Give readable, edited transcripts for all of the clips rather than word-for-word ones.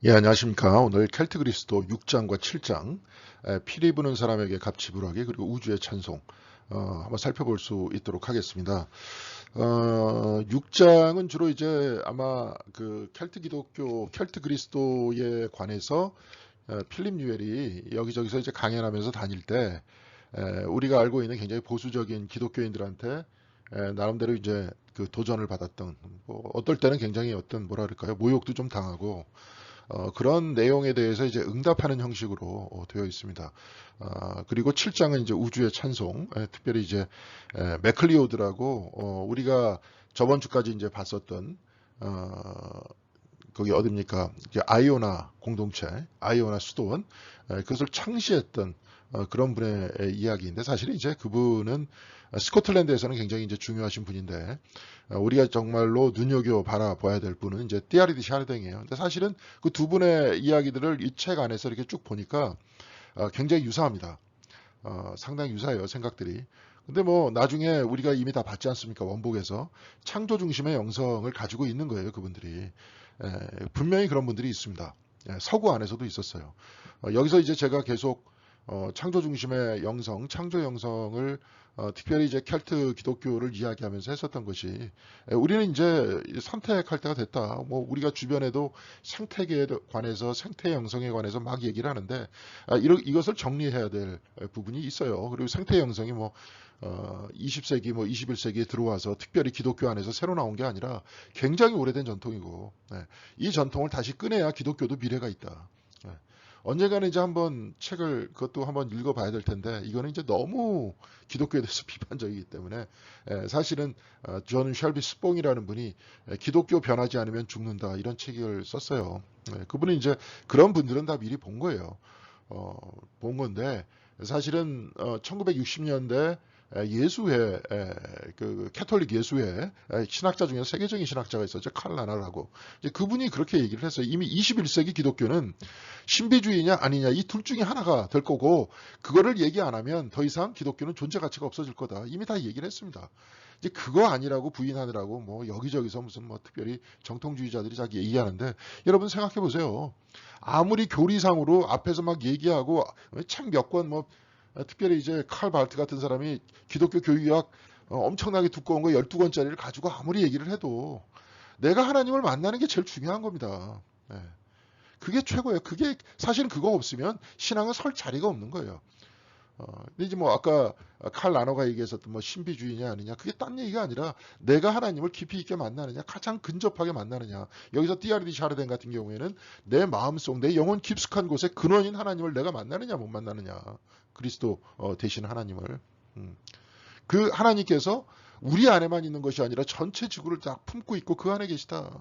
예, 안녕하십니까. 오늘 켈트 그리스도 6장과 7장, 피리 부는 사람에게 값 지불하기, 그리고 우주의 찬송, 한번 살펴볼 수 있도록 하겠습니다. 6장은 주로 이제 아마 그 켈트 기독교, 켈트 그리스도에 관해서 필립 뉴엘이 여기저기서 이제 강연하면서 다닐 때, 우리가 알고 있는 굉장히 보수적인 기독교인들한테 나름대로 이제 그 도전을 받았던, 뭐 어떨 때는 굉장히 어떤 뭐라 그럴까요? 모욕도 좀 당하고, 그런 내용에 대해서 이제 응답하는 형식으로 되어 있습니다. 그리고 7장은 이제 우주의 찬송, 특별히 이제 맥클리오드라고 우리가 저번 주까지 이제 봤었던 거기 어딥니까? 이제 아이오나 공동체, 아이오나 수도원, 그것을 창시했던 그런 분의 이야기인데, 사실 이제 그분은 스코틀랜드에서는 굉장히 이제 중요하신 분인데, 우리가 정말로 눈여겨 바라봐야 될 분은 이제 띠아리디 샤르댕이에요. 근데 사실은 그 두 분의 이야기들을 이 책 안에서 이렇게 쭉 보니까 굉장히 유사합니다. 상당히 유사해요, 생각들이. 근데 뭐 나중에 우리가 이미 다 봤지 않습니까? 원복에서 창조 중심의 영성을 가지고 있는 거예요, 그분들이. 분명히 그런 분들이 있습니다. 서구 안에서도 있었어요. 여기서 이제 제가 계속 창조 중심의 영성, 창조 영성을 특별히 이제 켈트 기독교를 이야기하면서 했었던 것이, 우리는 이제 선택할 때가 됐다. 뭐 우리가 주변에도 생태계에 관해서, 생태 영성에 관해서 막 얘기를 하는데, 이것을 정리해야 될 부분이 있어요. 그리고 생태 영성이 뭐 20세기, 뭐 21세기에 들어와서 특별히 기독교 안에서 새로 나온 게 아니라 굉장히 오래된 전통이고, 이 전통을 다시 꺼내야 기독교도 미래가 있다. 네. 언젠가는 이제 한번 책을 그것도 한번 읽어봐야 될 텐데, 이거는 이제 너무 기독교에 대해서 비판적이기 때문에, 사실은 존 셜비 스뽕이라는 분이 기독교 변하지 않으면 죽는다, 이런 책을 썼어요. 그분은 이제 그런 분들은 다 미리 본 거예요. 본 건데, 사실은 1960년대 예수회, 그 캐톨릭 예수회 신학자 중에 세계적인 신학자가 있었죠. 칼 나나라고. 이제 그분이 그렇게 얘기를 했어요. 이미 21세기 기독교는 신비주의냐 아니냐, 이 둘 중에 하나가 될 거고, 그거를 얘기 안 하면 더 이상 기독교는 존재 가치가 없어질 거다. 이미 다 얘기를 했습니다. 이제 그거 아니라고 부인하느라고 뭐 여기저기서 무슨 뭐 특별히 정통주의자들이 자기 얘기하는데, 여러분 생각해 보세요. 아무리 교리상으로 앞에서 막 얘기하고 책 몇 권 뭐, 특별히 이제 칼 발트 같은 사람이 기독교 교육학 엄청나게 두꺼운 거 12권짜리를 가지고 아무리 얘기를 해도 내가 하나님을 만나는 게 제일 중요한 겁니다. 예. 그게 최고예요. 그게 사실은 그거 없으면 신앙은 설 자리가 없는 거예요. 근데 이제 뭐 아까 칼 라노가 얘기했었던 뭐 신비주의냐 아니냐, 그게 딴 얘기가 아니라 내가 하나님을 깊이 있게 만나느냐, 가장 근접하게 만나느냐. 여기서 띠아르디 샤르덴 같은 경우에는 내 마음속, 내 영혼 깊숙한 곳에 근원인 하나님을 내가 만나느냐 못 만나느냐. 그리스도 대신 하나님을. 그 하나님께서 우리 안에만 있는 것이 아니라 전체 지구를 딱 품고 있고 그 안에 계시다.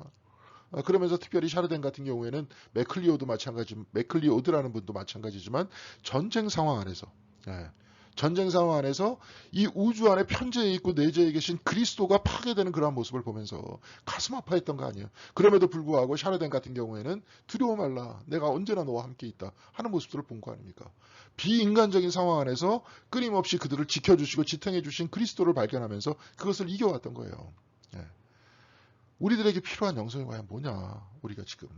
그러면서 특별히 샤르덴 같은 경우에는 맥클리오드라는 분도 마찬가지지만, 전쟁 상황 안에서, 예, 전쟁 상황 안에서 이 우주 안에 편재해 있고 내재해 계신 그리스도가 파괴되는 그러한 모습을 보면서 가슴 아파했던 거 아니에요. 그럼에도 불구하고 샤르덴 같은 경우에는 두려워 말라, 내가 언제나 너와 함께 있다 하는 모습들을 본 거 아닙니까? 비인간적인 상황 안에서 끊임없이 그들을 지켜주시고 지탱해 주신 그리스도를 발견하면서 그것을 이겨왔던 거예요. 예. 우리들에게 필요한 영성이 과연 뭐냐, 우리가 지금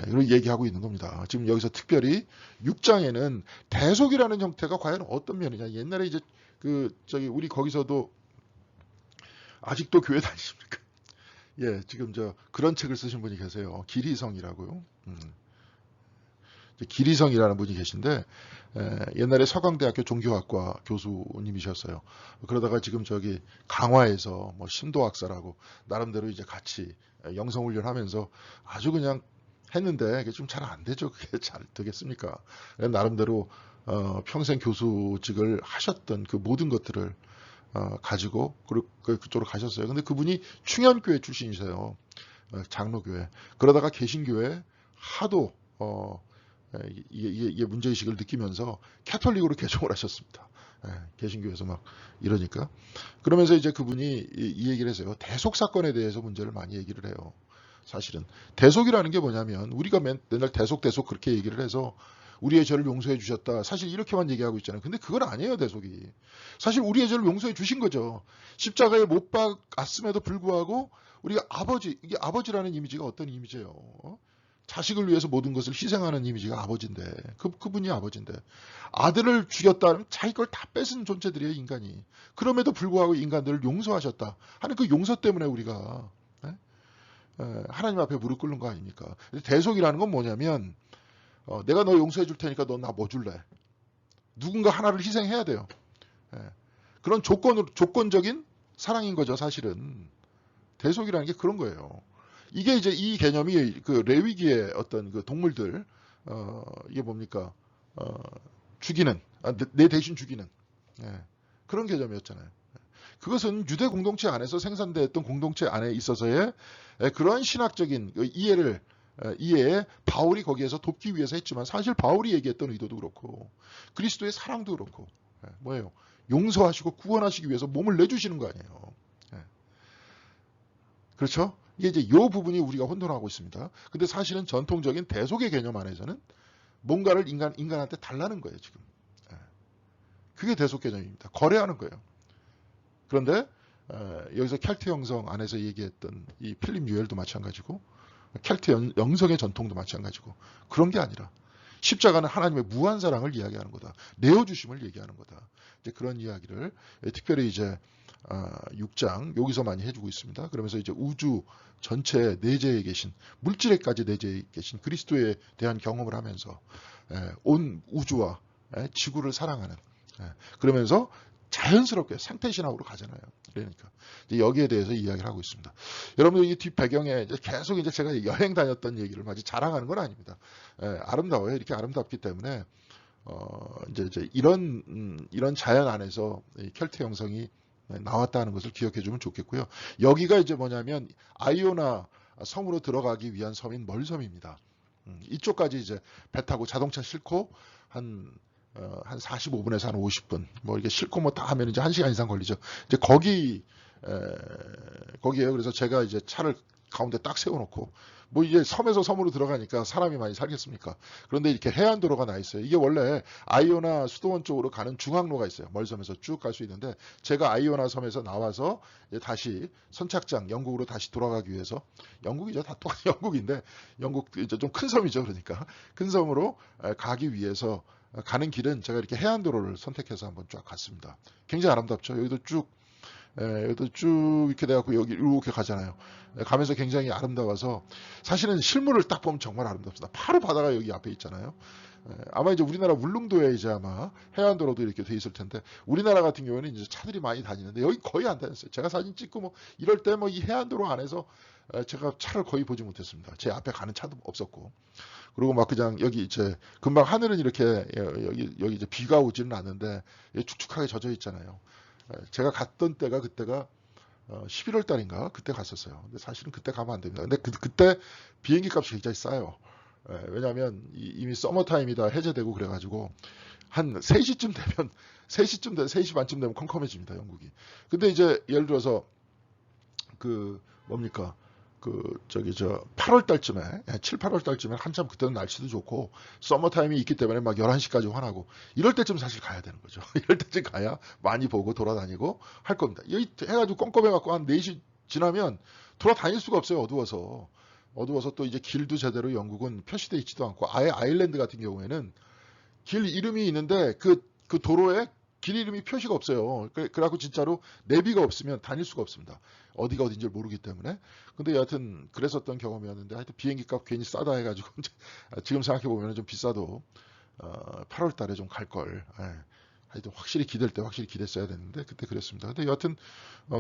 이런 얘기하고 있는 겁니다. 지금 여기서 특별히 6장에는 대속이라는 형태가 과연 어떤 면이냐. 옛날에 이제 그 저기 우리 거기서도 아직도 교회 다니십니까? 예, 지금 저 그런 책을 쓰신 분이 계세요. 기리성이라고요. 기리성이라는 분이 계신데, 옛날에 서강대학교 종교학과 교수님이셨어요. 그러다가 지금 저기 강화에서 뭐 심도학사라고 나름대로 이제 같이 영성훈련하면서 아주 그냥 했는데, 그게 좀 잘 안 되죠. 그게 잘 되겠습니까? 나름대로 평생 교수직을 하셨던 그 모든 것들을 가지고 그쪽으로 가셨어요. 근데 그분이 충현교회 출신이세요. 장로교회. 그러다가 개신교회 하도 이게 문제의식을 느끼면서 캐톨릭으로 개종을 하셨습니다. 개신교에서 막 이러니까. 그러면서 이제 그분이 이 얘기를 했어요. 대속 사건에 대해서 문제를 많이 얘기를 해요. 사실은 대속이라는 게 뭐냐면, 우리가 맨날 대속 그렇게 얘기를 해서 우리의 죄를 용서해 주셨다, 사실 이렇게만 얘기하고 있잖아요. 근데 그건 아니에요. 대속이 사실 우리의 죄를 용서해 주신 거죠. 십자가에 못 박았음에도 불구하고 우리가 아버지, 이게 아버지라는 이미지가 어떤 이미지예요? 자식을 위해서 모든 것을 희생하는 이미지가 아버지인데, 그분이 아버지인데, 아들을 죽였다면 자기 걸 다 뺏은 존재들이에요, 인간이. 그럼에도 불구하고 인간들을 용서하셨다 하는 그 용서 때문에 우리가 하나님 앞에 무릎 꿇는 거 아닙니까? 대속이라는 건 뭐냐면 내가 너 용서해 줄 테니까 너 나 뭐 줄래? 누군가 하나를 희생해야 돼요. 그런 조건적인 사랑인 거죠, 사실은. 대속이라는 게 그런 거예요. 이게 이제 이 개념이 그 레위기의 어떤 그 동물들, 이게 뭡니까? 죽이는, 내 대신 죽이는, 그런 개념이었잖아요. 그것은 유대 공동체 안에서 생산되었던 공동체 안에 있어서의 그런 신학적인 이해에 바울이 거기에서 돕기 위해서 했지만, 사실 바울이 얘기했던 의도도 그렇고 그리스도의 사랑도 그렇고 뭐예요? 용서하시고 구원하시기 위해서 몸을 내주시는 거 아니에요. 그렇죠? 이게 이제 이 부분이 우리가 혼돈하고 있습니다. 근데 사실은 전통적인 대속의 개념 안에서는 뭔가를 인간한테 달라는 거예요, 지금. 그게 대속 개념입니다. 거래하는 거예요. 그런데 여기서 켈트 영성 안에서 얘기했던 이 필립 뉴엘도 마찬가지고, 켈트 영성의 전통도 마찬가지고, 그런 게 아니라 십자가는 하나님의 무한 사랑을 이야기하는 거다. 내어주심을 얘기하는 거다. 이제 그런 이야기를 특별히 이제 6장 여기서 많이 해주고 있습니다. 그러면서 이제 우주 전체 내재에 계신, 물질에까지 내재에 계신 그리스도에 대한 경험을 하면서 온 우주와 지구를 사랑하는, 그러면서 자연스럽게 생태신학으로 가잖아요. 그러니까 이제 여기에 대해서 이야기를 하고 있습니다. 여러분들 이 뒷 배경에 이제 계속 이제 제가 여행 다녔던 얘기를 마치 자랑하는 건 아닙니다. 아름다워요. 이렇게 아름답기 때문에 이제 이런 자연 안에서 이 켈트 형성이 나왔다는 것을 기억해 주면 좋겠고요. 여기가 이제 뭐냐면 아이오나 섬으로 들어가기 위한 섬인 멀섬입니다. 이쪽까지 이제 배 타고 자동차 싣고 한 45분에서 한 50분, 뭐 이게 싣고 뭐 다 하면 이제 1시간 이상 걸리죠. 이제 거기에요. 그래서 제가 이제 차를 가운데 딱 세워놓고, 뭐 이제 섬에서 섬으로 들어가니까 사람이 많이 살겠습니까? 그런데 이렇게 해안도로가 나 있어요. 이게 원래 아이오나 수도원 쪽으로 가는 중앙로가 있어요. 멀섬에서 쭉 갈 수 있는데, 제가 아이오나 섬에서 나와서 다시 선착장 영국으로 다시 돌아가기 위해서, 영국이죠. 다 똑같은 영국인데, 영국 이제 좀 큰 섬이죠. 그러니까 큰 섬으로 가기 위해서 가는 길은 제가 이렇게 해안도로를 선택해서 한번 쫙 갔습니다. 굉장히 아름답죠. 여기도 쭉 이렇게 돼갖고 여기 이렇게 가잖아요. 가면서 굉장히 아름다워서, 사실은 실물을 딱 보면 정말 아름답습니다. 바로 바다가 여기 앞에 있잖아요. 아마 이제 우리나라 울릉도에 이제 아마 해안도로도 이렇게 돼 있을 텐데, 우리나라 같은 경우에는 이제 차들이 많이 다니는데 여기 거의 안 다녔어요. 제가 사진 찍고 뭐 이럴 때 뭐 이 해안도로 안에서 제가 차를 거의 보지 못했습니다. 제 앞에 가는 차도 없었고. 그리고 막 그냥 여기 이제 금방 하늘은 이렇게 여기 이제 비가 오지는 않는데 축축하게 젖어 있잖아요. 제가 갔던 때가 그때가 11월 달인가 그때 갔었어요. 근데 사실은 그때 가면 안 됩니다. 근데 그때 비행기 값이 굉장히 싸요. 왜냐하면 이미 서머타임이다 해제되고 그래가지고 한 3시쯤 되면 3시 반쯤 되면 컴컴해집니다, 영국이. 근데 이제 예를 들어서 그 뭡니까? 8월 달쯤에, 7, 8월 달쯤에 한참 그때는 날씨도 좋고 서머타임이 있기 때문에 막 11시까지 환하고, 이럴 때쯤 사실 가야 되는 거죠. 이럴 때쯤 가야 많이 보고 돌아다니고 할 겁니다. 여기 해가지고 껌껌해갖고 한 4시 지나면 돌아다닐 수가 없어요. 어두워서 또 이제 길도 제대로 영국은 표시되어 있지도 않고, 아예 아일랜드 같은 경우에는 길 이름이 있는데 그 도로에 길 이름이 표시가 없어요. 그래갖고 진짜로 내비가 없으면 다닐 수가 없습니다. 어디가 어딘지 모르기 때문에. 근데 여하튼 그랬었던 경험이었는데, 하여튼 비행기 값 괜히 싸다 해가지고 지금 생각해보면 좀 비싸도 8월 달에 좀 갈 걸. 하여튼 확실히 기댈 때 확실히 기댔어야 됐는데 그때 그랬습니다. 근데 여하튼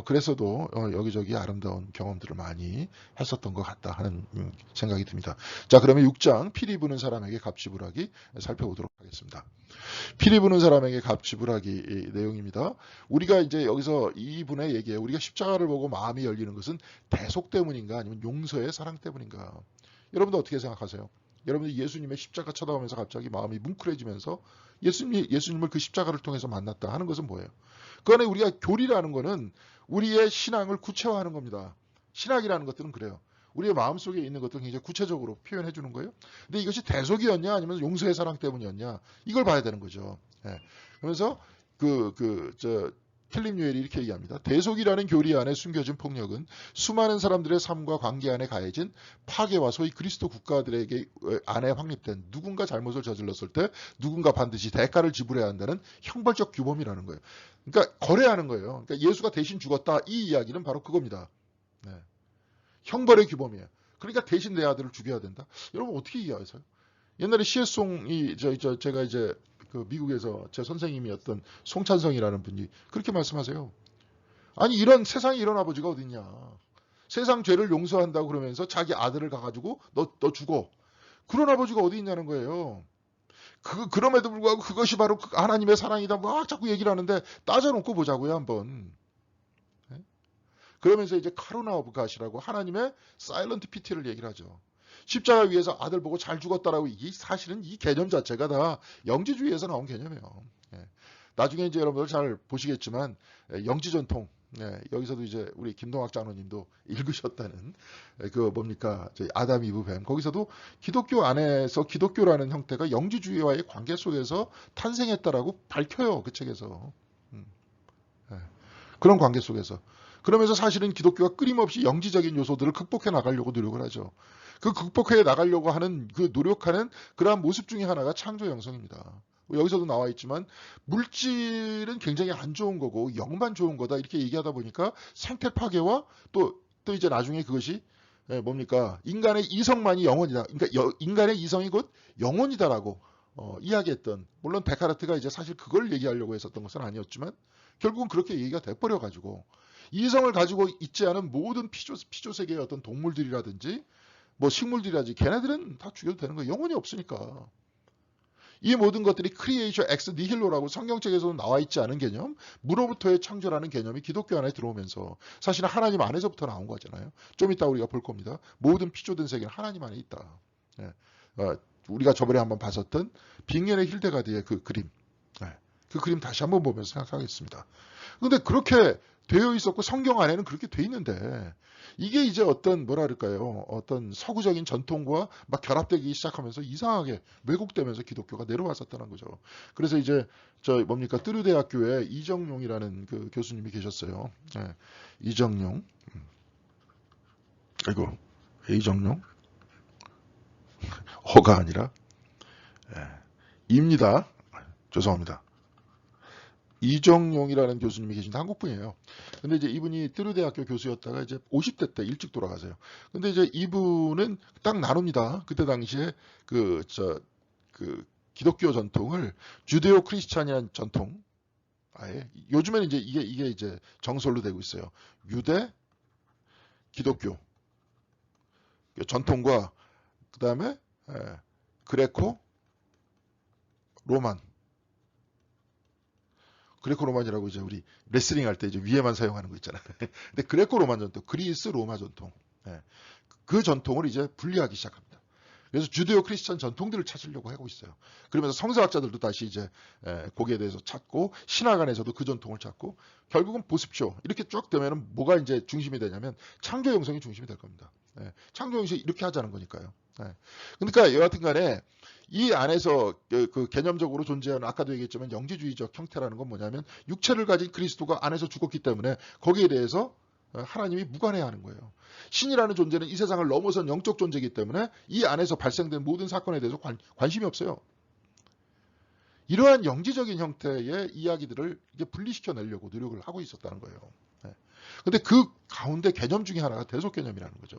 그래서도 여기저기 아름다운 경험들을 많이 했었던 것 같다 하는 생각이 듭니다. 자, 그러면 6장 피리 부는 사람에게 값 지불하기 살펴보도록 하겠습니다. 피리 부는 사람에게 값 지불하기 내용입니다. 우리가 이제 여기서 이분의 얘기에 우리가 십자가를 보고 마음이 열리는 것은 대속 때문인가 아니면 용서의 사랑 때문인가? 여러분들 어떻게 생각하세요? 여러분들 예수님의 십자가 쳐다보면서 갑자기 마음이 뭉클해지면서 예수님을 그 십자가를 통해서 만났다 하는 것은 뭐예요? 그 안에 우리가 교리라는 것은 우리의 신앙을 구체화하는 겁니다. 신학이라는 것들은 그래요. 우리의 마음속에 있는 것들을 굉장히 구체적으로 표현해 주는 거예요. 근데 이것이 대속이었냐 아니면 용서의 사랑 때문이었냐, 이걸 봐야 되는 거죠. 그러면서 캘림 뉴엘이 이렇게 얘기합니다. 대속이라는 교리 안에 숨겨진 폭력은 수많은 사람들의 삶과 관계 안에 가해진 파괴와 소위 그리스도 국가들에게 안에 확립된 누군가 잘못을 저질렀을 때 누군가 반드시 대가를 지불해야 한다는 형벌적 규범이라는 거예요. 그러니까 거래하는 거예요. 그러니까 예수가 대신 죽었다. 이 이야기는 바로 그겁니다. 네. 형벌의 규범이에요. 그러니까 대신 내 아들을 죽여야 된다. 여러분 어떻게 이해하세요? 옛날에 시혜송이 제가 이제 그 미국에서 제 선생님이었던 송찬성이라는 분이 그렇게 말씀하세요. 아니 이런 세상에 이런 아버지가 어딨냐. 세상 죄를 용서한다고 그러면서 자기 아들을 가가지고 너 죽어. 그런 아버지가 어디 있냐는 거예요. 그럼에도 불구하고 그것이 바로 하나님의 사랑이다. 막 자꾸 얘기를 하는데 따져놓고 보자고요 한번. 그러면서 이제 카루나 오브 갓이라고 하나님의 사일런트 피티를 얘기를 하죠. 십자가 위에서 아들 보고 잘 죽었다라고 사실은 이 개념 자체가 다 영지주의에서 나온 개념이에요. 나중에 이제 여러분들 잘 보시겠지만 영지 전통 여기서도 이제 우리 김동학 장로님도 읽으셨다는 그 뭡니까 저희 아담 이브 뱀 거기서도 기독교 안에서 기독교라는 형태가 영지주의와의 관계 속에서 탄생했다라고 밝혀요 그 책에서 그런 관계 속에서 그러면서 사실은 기독교가 끊임없이 영지적인 요소들을 극복해 나가려고 노력을 하죠. 그 극복해 나가려고 하는 그 노력하는 그러한 모습 중에 하나가 창조 영성입니다. 여기서도 나와 있지만 물질은 굉장히 안 좋은 거고 영만 좋은 거다 이렇게 얘기하다 보니까 생태 파괴와 또 이제 나중에 그것이 뭡니까 인간의 이성만이 영혼이다. 그러니까 인간의 이성이 곧 영혼이다라고 이야기했던 물론 데카르트가 이제 사실 그걸 얘기하려고 했었던 것은 아니었지만 결국은 그렇게 얘기가 돼버려 가지고 이성을 가지고 있지 않은 모든 피조 세계의 어떤 동물들이라든지 뭐 식물들이라든지 걔네들은 다 죽여도 되는 거예요. 영혼이 없으니까. 이 모든 것들이 크리에이션 엑스 니힐로라고 성경책에서도 나와 있지 않은 개념, 무로부터의 창조라는 개념이 기독교 안에 들어오면서 사실은 하나님 안에서부터 나온 거잖아요. 좀 이따 우리가 볼 겁니다. 모든 피조된 세계는 하나님 안에 있다. 우리가 저번에 한번 봤었던 빅년의 힐데가드의 그 그림. 그 그림 다시 한번 보면서 생각하겠습니다. 그런데 그렇게 되어 있었고 성경 안에는 그렇게 돼 있는데 이게 이제 어떤 뭐라 그럴까요? 어떤 서구적인 전통과 막 결합되기 시작하면서 이상하게 왜곡되면서 기독교가 내려왔었다는 거죠. 그래서 이제 저 뭡니까 뜨르대학교에 이정용이라는 그 교수님이 계셨어요. 이정용. 아이고 이정용. 어가 아니라 입니다. 죄송합니다. 이정용이라는 교수님이 계신데 한국분이에요. 근데 이제 이분이 뜨르대학교 교수였다가 이제 50대 때 일찍 돌아가세요. 근데 이제 이분은 딱 나눕니다. 그때 당시에 그 기독교 전통을 주데오 크리스찬이라는 전통, 아예 요즘에는 이제 이게 이제 정설로 되고 있어요. 유대 기독교 전통과 그 다음에 그레코 로만. 그레코 로만이라고 이제 우리 레슬링 할 때 이제 위에만 사용하는 거 있잖아요. 근데 그레코 로만 전통, 그리스 로마 전통, 그 전통을 이제 분리하기 시작합니다. 그래서 주데오 크리스천 전통들을 찾으려고 하고 있어요. 그러면서 성서학자들도 다시 이제 거기에 대해서 찾고 신학 안에서도 그 전통을 찾고 결국은 보십시오. 이렇게 쭉 되면은 뭐가 이제 중심이 되냐면 창조 영성이 중심이 될 겁니다. 창조 영성이 이렇게 하자는 거니까요. 그러니까 여하튼간에 이 안에서 그 개념적으로 존재하는 아까도 얘기했지만 영지주의적 형태라는 건 뭐냐면 육체를 가진 그리스도가 안에서 죽었기 때문에 거기에 대해서 하나님이 무관해야 하는 거예요. 신이라는 존재는 이 세상을 넘어선 영적 존재이기 때문에 이 안에서 발생된 모든 사건에 대해서 관심이 없어요. 이러한 영지적인 형태의 이야기들을 이제 분리시켜내려고 노력을 하고 있었다는 거예요. 근데 그 가운데 개념 중에 하나가 대속 개념이라는 거죠.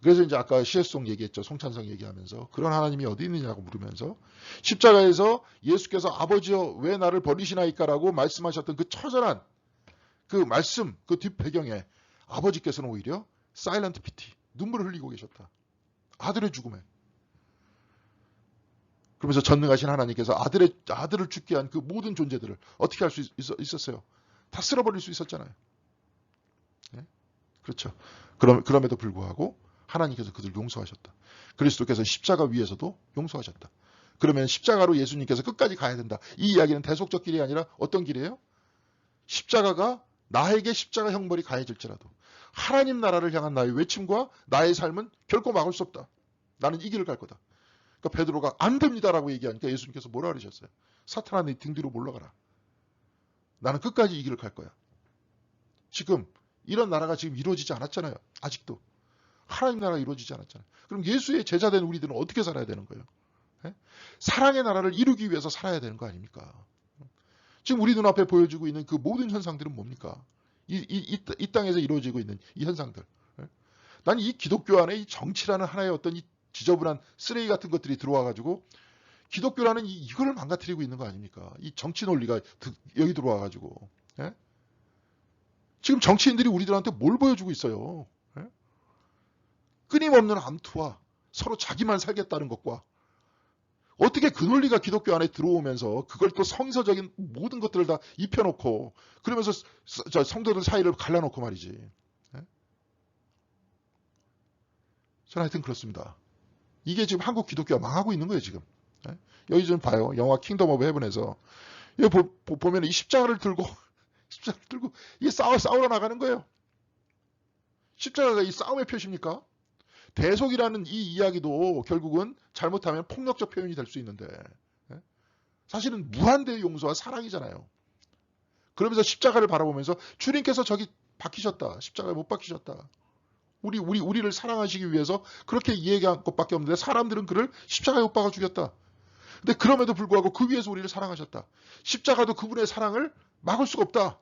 그래서 이제 아까 시혜송 얘기했죠. 송찬성 얘기하면서 그런 하나님이 어디 있느냐고 물으면서 십자가에서 예수께서 아버지여 왜 나를 버리시나이까라고 말씀하셨던 그 처절한 그 말씀 그 뒷배경에 아버지께서는 오히려 사일런트 피티 눈물을 흘리고 계셨다. 아들의 죽음에. 그러면서 전능하신 하나님께서 아들을 죽게 한 그 모든 존재들을 어떻게 할 수 있었어요? 다 쓸어버릴 수 있었잖아요. 그렇죠. 그럼에도 불구하고 하나님께서 그들을 용서하셨다. 그리스도께서 십자가 위에서도 용서하셨다. 그러면 십자가로 예수님께서 끝까지 가야 된다. 이 이야기는 대속적 길이 아니라 어떤 길이에요? 십자가가 나에게 십자가 형벌이 가해질지라도 하나님 나라를 향한 나의 외침과 나의 삶은 결코 막을 수 없다. 나는 이 길을 갈 거다. 그러니까 베드로가 안 됩니다라고 얘기하니까 예수님께서 뭐라 그러셨어요? 사탄아 네 등 뒤로 물러가라. 나는 끝까지 이 길을 갈 거야. 지금 이런 나라가 지금 이루어지지 않았잖아요. 아직도. 하나님 나라가 이루어지지 않았잖아요. 그럼 예수의 제자된 우리들은 어떻게 살아야 되는 거예요? 예? 사랑의 나라를 이루기 위해서 살아야 되는 거 아닙니까? 지금 우리 눈앞에 보여지고 있는 그 모든 현상들은 뭡니까? 이 땅에서 이루어지고 있는 이 현상들. 예? 난 이 기독교 안에 이 정치라는 하나의 어떤 이 지저분한 쓰레기 같은 것들이 들어와가지고 기독교라는 이거를 망가뜨리고 있는 거 아닙니까? 이 정치 논리가 여기 들어와가지고. 예? 지금 정치인들이 우리들한테 뭘 보여주고 있어요? 예? 끊임없는 암투와 서로 자기만 살겠다는 것과 어떻게 그 논리가 기독교 안에 들어오면서 그걸 또 성서적인 모든 것들을 다 입혀놓고 그러면서 성도들 사이를 갈라놓고 말이지. 예? 저는 하여튼 그렇습니다. 이게 지금 한국 기독교가 망하고 있는 거예요, 지금. 예? 여기 좀 봐요. 영화 킹덤 오브 헤븐에서 여기 보면 이 십자가를 들고 이게 싸우러 나가는 거예요. 십자가가 이 싸움의 표시입니까? 대속이라는 이 이야기도 결국은 잘못하면 폭력적 표현이 될 수 있는데 사실은 무한대의 용서와 사랑이잖아요. 그러면서 십자가를 바라보면서 주님께서 저기 박히셨다. 십자가에 못 박히셨다. 우리를 사랑하시기 위해서 그렇게 이해한 것밖에 없는데 사람들은 그를 십자가에 못 박아 죽였다. 근데 그럼에도 불구하고 그 위에서 우리를 사랑하셨다. 십자가도 그분의 사랑을 막을 수가 없다.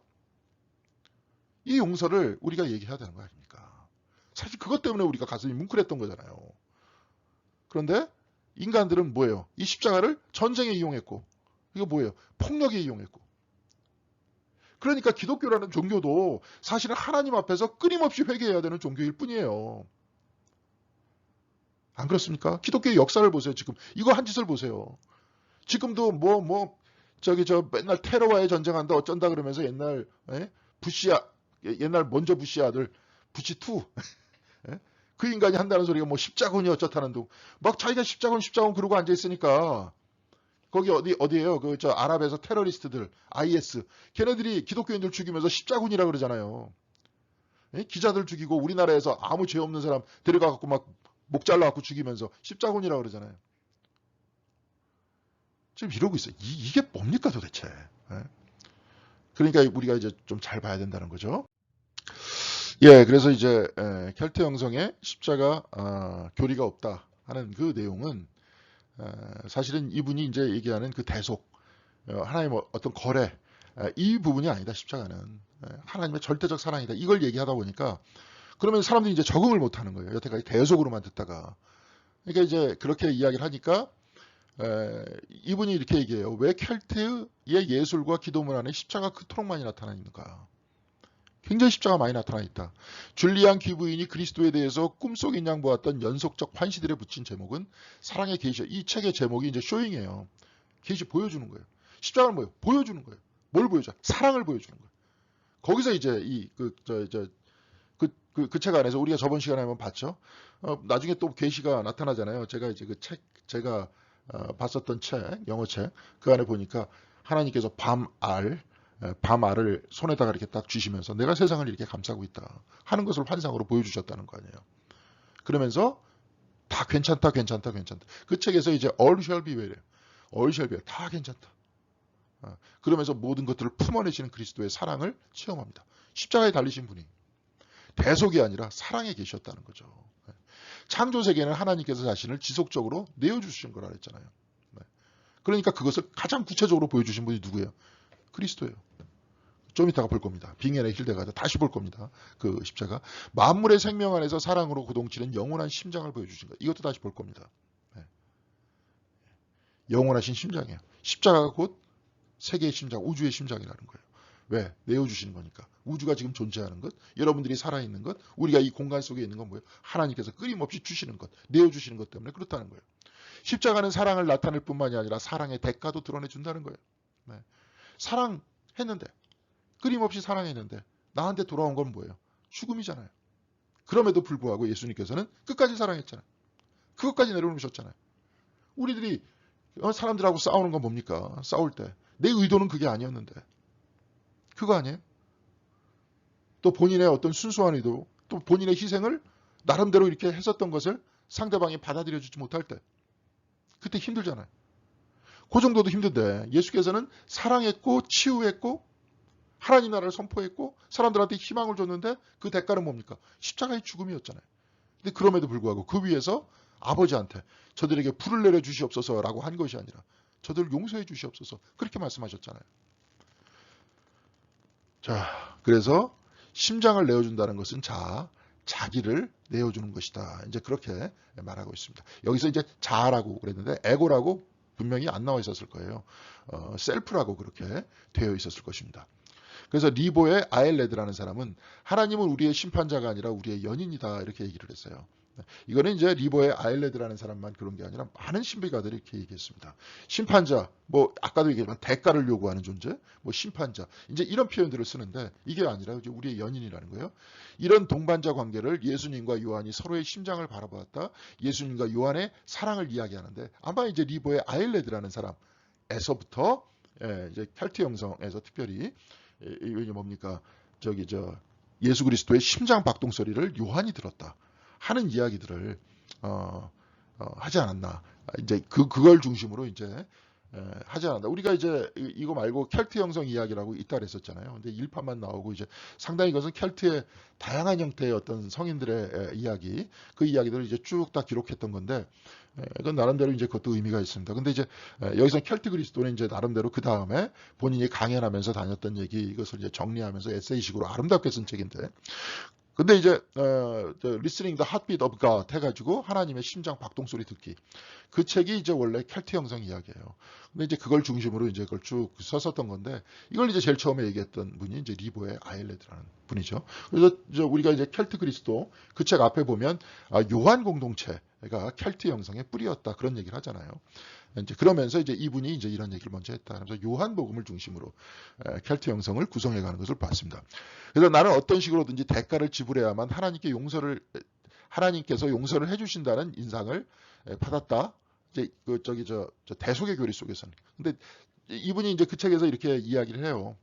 이 용서를 우리가 얘기해야 되는 거 아닙니까? 사실 그것 때문에 우리가 가슴이 뭉클했던 거잖아요. 그런데 인간들은 뭐예요? 이 십자가를 전쟁에 이용했고 이거 뭐예요? 폭력에 이용했고 그러니까 기독교라는 종교도 사실은 하나님 앞에서 끊임없이 회개해야 되는 종교일 뿐이에요. 안 그렇습니까? 기독교의 역사를 보세요. 지금 이거 한 짓을 보세요. 지금도 맨날 테러와의 전쟁한다 어쩐다 그러면서 옛날 먼저 부시 아들 부시 2 그 인간이 한다는 소리가 뭐 십자군이 어쩌다는 둥 막 자기가 십자군 그러고 앉아 있으니까 거기 어디예요? 그 저 아랍에서 테러리스트들 IS 걔네들이 기독교인들 죽이면서 십자군이라 그러잖아요. 기자들 죽이고 우리나라에서 아무 죄 없는 사람 데려가 갖고 막 목 잘라 갖고 죽이면서 십자군이라 그러잖아요. 지금 이러고 있어요. 이게 뭡니까 도대체? 그러니까 우리가 이제 좀 잘 봐야 된다는 거죠. 예, 그래서 이제 켈트 형성의 십자가 교리가 없다 하는 그 내용은 사실은 이분이 이제 얘기하는 그 대속, 하나님의 어떤 거래 이 부분이 아니다. 십자가는 하나님의 절대적 사랑이다. 이걸 얘기하다 보니까 그러면 사람들이 이제 적응을 못하는 거예요. 여태까지 대속으로만 듣다가 그러니까 이제 그렇게 이야기를 하니까 이분이 이렇게 얘기해요. 왜 켈트의 예술과 기도문 안에 십자가 그토록 많이 나타나 있는가? 굉장히 십자가 많이 나타나 있다. 줄리안 귀부인이 그리스도에 대해서 꿈속인 양 보았던 연속적 환시들에 붙인 제목은 사랑의 계시. 이 책의 제목이 이제 쇼잉이에요. 계시 보여주는 거예요. 십자가는 뭐예요? 보여주는 거예요. 뭘 보여줘? 사랑을 보여주는 거예요. 거기서 이제 그 책 안에서 우리가 저번 시간에 한번 봤죠. 나중에 또 계시가 나타나잖아요. 제가 이제 그 책 제가 봤었던 책, 영어 책, 그 안에 보니까 하나님께서 밤알을 손에다가 이렇게 딱 쥐시면서 내가 세상을 이렇게 감싸고 있다 하는 것을 환상으로 보여주셨다는 거 아니에요. 그러면서 다 괜찮다. 그 책에서 이제 all shall be well이에요. all shall be well. 다 괜찮다. 그러면서 모든 것들을 품어내시는 그리스도의 사랑을 체험합니다. 십자가에 달리신 분이 대속이 아니라 사랑에 계셨다는 거죠. 창조 세계는 하나님께서 자신을 지속적으로 내어주신 거라 했잖아요. 그러니까 그것을 가장 구체적으로 보여주신 분이 누구예요? 그리스도예요. 좀 이따가 볼 겁니다. 빙앤의 힐데가드 다시 볼 겁니다. 그 십자가. 만물의 생명 안에서 사랑으로 고동치는 영원한 심장을 보여주신 것. 이것도 다시 볼 겁니다. 영원하신 심장이에요. 십자가가 곧 세계의 심장, 우주의 심장이라는 거예요. 왜? 내어주시는 거니까. 우주가 지금 존재하는 것, 여러분들이 살아있는 것, 우리가 이 공간 속에 있는 건 뭐예요? 하나님께서 끊임없이 주시는 것, 내어주시는 것 때문에 그렇다는 거예요. 십자가는 사랑을 나타낼 뿐만이 아니라 사랑의 대가도 드러내준다는 거예요. 사랑했는데, 끊임없이 사랑했는데 나한테 돌아온 건 뭐예요? 죽음이잖아요. 그럼에도 불구하고 예수님께서는 끝까지 사랑했잖아요. 그것까지 내려놓으셨잖아요. 우리들이 사람들하고 싸우는 건 뭡니까? 싸울 때 내 의도는 그게 아니었는데 그거 아니에요? 또 본인의 어떤 순수한 의도, 또 본인의 희생을 나름대로 이렇게 했었던 것을 상대방이 받아들여주지 못할 때 그때 힘들잖아요. 그 정도도 힘든데 예수께서는 사랑했고 치유했고 하나님 나라를 선포했고 사람들한테 희망을 줬는데 그 대가는 뭡니까? 십자가의 죽음이었잖아요. 근데 그럼에도 불구하고 그 위에서 아버지한테 저들에게 불을 내려 주시옵소서라고 한 것이 아니라 저들을 용서해 주시옵소서 그렇게 말씀하셨잖아요. 자, 그래서 심장을 내어준다는 것은 자기를 내어주는 것이다. 이제 그렇게 말하고 있습니다. 여기서 이제 자라고 그랬는데 에고라고 분명히 안 나와 있었을 거예요. 셀프라고 그렇게 되어 있었을 것입니다. 그래서 리보의 아엘레드라는 사람은 하나님은 우리의 심판자가 아니라 우리의 연인이다 이렇게 얘기를 했어요. 이거는 이제 리보의 아일레드라는 사람만 그런 게 아니라 많은 신비가들이 이렇게 얘기했습니다. 심판자, 뭐 아까도 얘기했지만 대가를 요구하는 존재, 뭐 심판자, 이제 이런 표현들을 쓰는데 이게 아니라 이제 우리의 연인이라는 거예요. 이런 동반자 관계를 예수님과 요한이 서로의 심장을 바라보았다. 예수님과 요한의 사랑을 이야기하는데 아마 이제 리보의 아일레드라는 사람에서부터 이제 켈트 형성에서 특별히 이게 뭡니까? 예수 그리스도의 심장 박동 소리를 요한이 들었다 하는 이야기들을 하지 않았나. 이제 그걸 중심으로 이제 하지 않았나. 우리가 이제 이거 말고 켈트 형성 이야기라고 있다 그랬었잖아요. 근데 일파만 나오고 이제 상당히 이것은 켈트의 다양한 형태의 어떤 성인들의 이야기, 그 이야기들을 이제 쭉 다 기록했던 건데, 그건 나름대로 이제 그것도 의미가 있습니다. 근데 이제 여기서 켈트 그리스도는 이제 나름대로 그 다음에 본인이 강연하면서 다녔던 얘기 이것을 이제 정리하면서 에세이식으로 아름답게 쓴 책인데, 근데 이제 Listening the Heartbeat of God 해가지고 하나님의 심장 박동 소리 듣기 그 책이 이제 원래 켈트 형성 이야기예요. 근데 이제 그걸 중심으로 이제 그걸 쭉 썼었던 건데 이걸 이제 제일 처음에 얘기했던 분이 이제 리보의 아일레드라는 분이죠. 그래서 우리가 이제 켈트 그리스도 그 책 앞에 보면 요한 공동체가 켈트 형성의 뿌리였다 그런 얘기를 하잖아요. 이제 그러면서 이제 이분이 이제 이런 얘기를 먼저 했다. 그래서 요한복음을 중심으로 켈트 형성을 구성해가는 것을 봤습니다. 그래서 나는 어떤 식으로든지 대가를 지불해야만 하나님께서 용서를 해주신다는 인상을 받았다. 이제 저 대속의 교리 속에서는. 근데 이분이 이제 그 책에서 이렇게 이야기를 해요.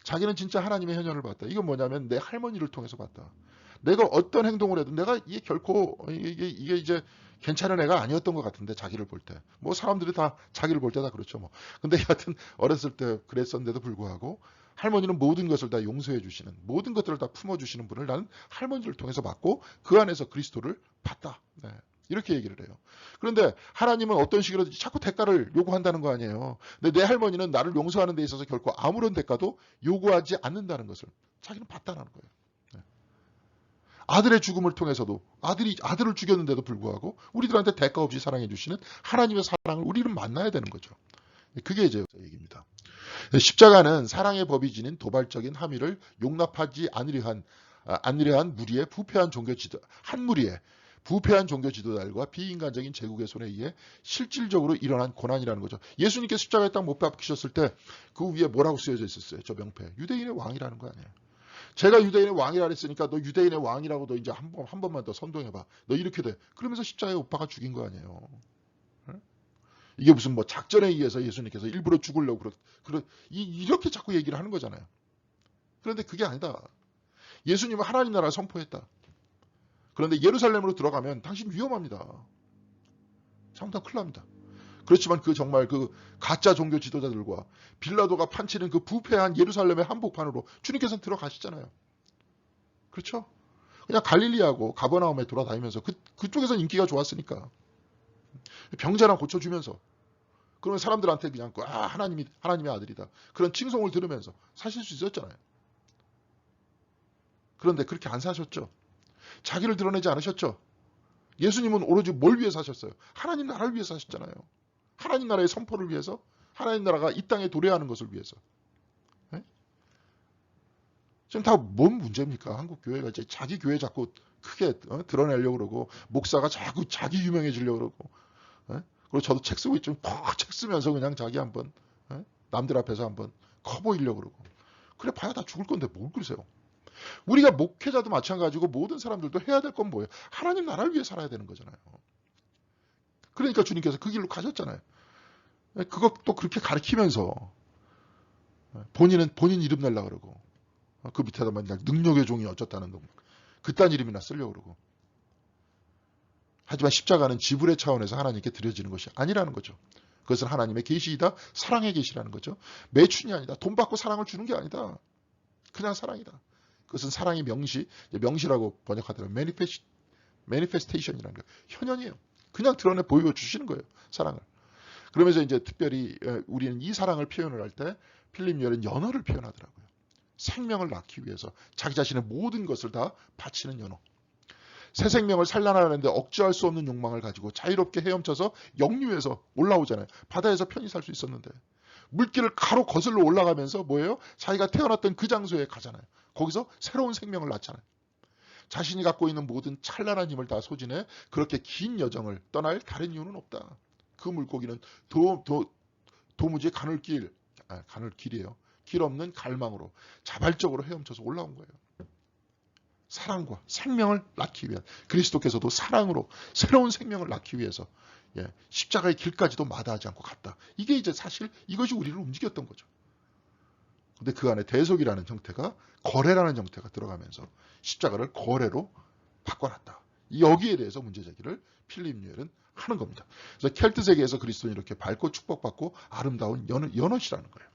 자기는 진짜 하나님의 현현을 봤다. 이건 뭐냐면 내 할머니를 통해서 봤다. 내가 어떤 행동을 해도 내가 이게 결코 이게 이제 괜찮은 애가 아니었던 것 같은데 자기를 볼 때. 뭐 사람들이 다 자기를 볼 때 다 그렇죠 뭐. 근데 여하튼 어렸을 때 그랬었는데도 불구하고 할머니는 모든 것을 다 용서해 주시는 모든 것들을 다 품어주시는 분을 나는 할머니를 통해서 봤고 그 안에서 그리스도를 봤다. 네. 이렇게 얘기를 해요. 그런데 하나님은 어떤 식으로든지 자꾸 대가를 요구한다는 거 아니에요. 근데 내 할머니는 나를 용서하는 데 있어서 결코 아무런 대가도 요구하지 않는다는 것을 자기는 봤다는 거예요. 아들의 죽음을 통해서도 아들을 죽였는데도 불구하고 우리들한테 대가 없이 사랑해 주시는 하나님의 사랑을 우리는 만나야 되는 거죠. 그게 이제 얘기입니다. 십자가는 사랑의 법이 지닌 도발적인 함의를 용납하지 않으려한 무리의 부패한 종교 지도 한 무리의 부패한 종교 지도자들과 비인간적인 제국의 손에 의해 실질적으로 일어난 고난이라는 거죠. 예수님께서 십자가에 딱 못 박히셨을 때 그 위에 뭐라고 쓰여져 있었어요? 저 명패. 유대인의 왕이라는 거 아니에요. 제가 유대인의 왕이라 했으니까 너 유대인의 왕이라고 너 이제 한 번만 더 선동해봐. 너 이렇게 돼. 그러면서 십자가에 못 박아 죽인 거 아니에요. 이게 무슨 뭐 작전에 의해서 예수님께서 일부러 죽으려고 이렇게 자꾸 얘기를 하는 거잖아요. 그런데 그게 아니다. 예수님은 하나님 나라를 선포했다. 그런데 예루살렘으로 들어가면 당신 위험합니다. 상당히 큰일 납니다. 그렇지만 정말 그 가짜 종교 지도자들과 빌라도가 판치는 그 부패한 예루살렘의 한복판으로 주님께서는 들어가시잖아요. 그렇죠? 그냥 갈릴리하고 가버나움에 돌아다니면서 그쪽에서 인기가 좋았으니까 병자랑 고쳐주면서 그러면 사람들한테 그냥 하나님의 아들이다. 그런 칭송을 들으면서 사실 수 있었잖아요. 그런데 그렇게 안 사셨죠. 자기를 드러내지 않으셨죠. 예수님은 오로지 뭘 위해서 사셨어요? 하나님 나라를 위해서 사셨잖아요. 하나님 나라의 선포를 위해서, 하나님 나라가 이 땅에 도래하는 것을 위해서. 네? 지금 다 뭔 문제입니까? 한국 교회가 이제 자기 교회 자꾸 크게 드러내려고 그러고 목사가 자꾸 자기 유명해지려고 그러고 그리고 저도 책 쓰고 있지만 책 쓰면서 그냥 자기 한번 남들 앞에서 한번 커 보이려고 그러고 그래 봐야 다 죽을 건데 뭘 그러세요? 우리가 목회자도 마찬가지고 모든 사람들도 해야 될 건 뭐예요? 하나님 나라를 위해 살아야 되는 거잖아요. 그러니까 주님께서 그 길로 가셨잖아요. 그것도 그렇게 가르치면서 본인 이름 내려고 그러고 그 밑에다 맨날 능력의 종이 어쩌다는 놈 그딴 이름이나 쓰려고 그러고 하지만 십자가는 지불의 차원에서 하나님께 드려지는 것이 아니라는 거죠. 그것은 하나님의 계시이다. 사랑의 계시라는 거죠. 매춘이 아니다. 돈 받고 사랑을 주는 게 아니다. 그냥 사랑이다. 그것은 사랑의 명시라고 번역하더라고요. 매니페스테이션이라는 거예요. 현현이에요. 그냥 드러내 보여주시는 거예요. 사랑을. 그러면서 이제 특별히 우리는 이 사랑을 표현을 할 때 필립 뉘엘은 연어를 표현하더라고요. 생명을 낳기 위해서 자기 자신의 모든 것을 다 바치는 연어. 새 생명을 살려나가는데 억제할 수 없는 욕망을 가지고 자유롭게 헤엄쳐서 역류해서 올라오잖아요. 바다에서 편히 살 수 있었는데 물길을 가로 거슬러 올라가면서 뭐예요? 자기가 태어났던 그 장소에 가잖아요. 거기서 새로운 생명을 낳잖아요. 자신이 갖고 있는 모든 찬란한 힘을 다 소진해 그렇게 긴 여정을 떠날 다른 이유는 없다. 그 물고기는 도무지 가눌길이에요. 길 없는 갈망으로 자발적으로 헤엄쳐서 올라온 거예요. 사랑과 생명을 낳기 위한 그리스도께서도 사랑으로 새로운 생명을 낳기 위해서 십자가의 길까지도 마다하지 않고 갔다. 이게 이제 사실 이것이 우리를 움직였던 거죠. 근데 그 안에 대속이라는 형태가 거래라는 형태가 들어가면서 십자가를 거래로 바꿔놨다. 여기에 대해서 문제제기를 필립 뉘엘은 하는 겁니다. 그래서 켈트 세계에서 그리스도는 이렇게 밝고 축복받고 아름다운 연엇이라는 거예요.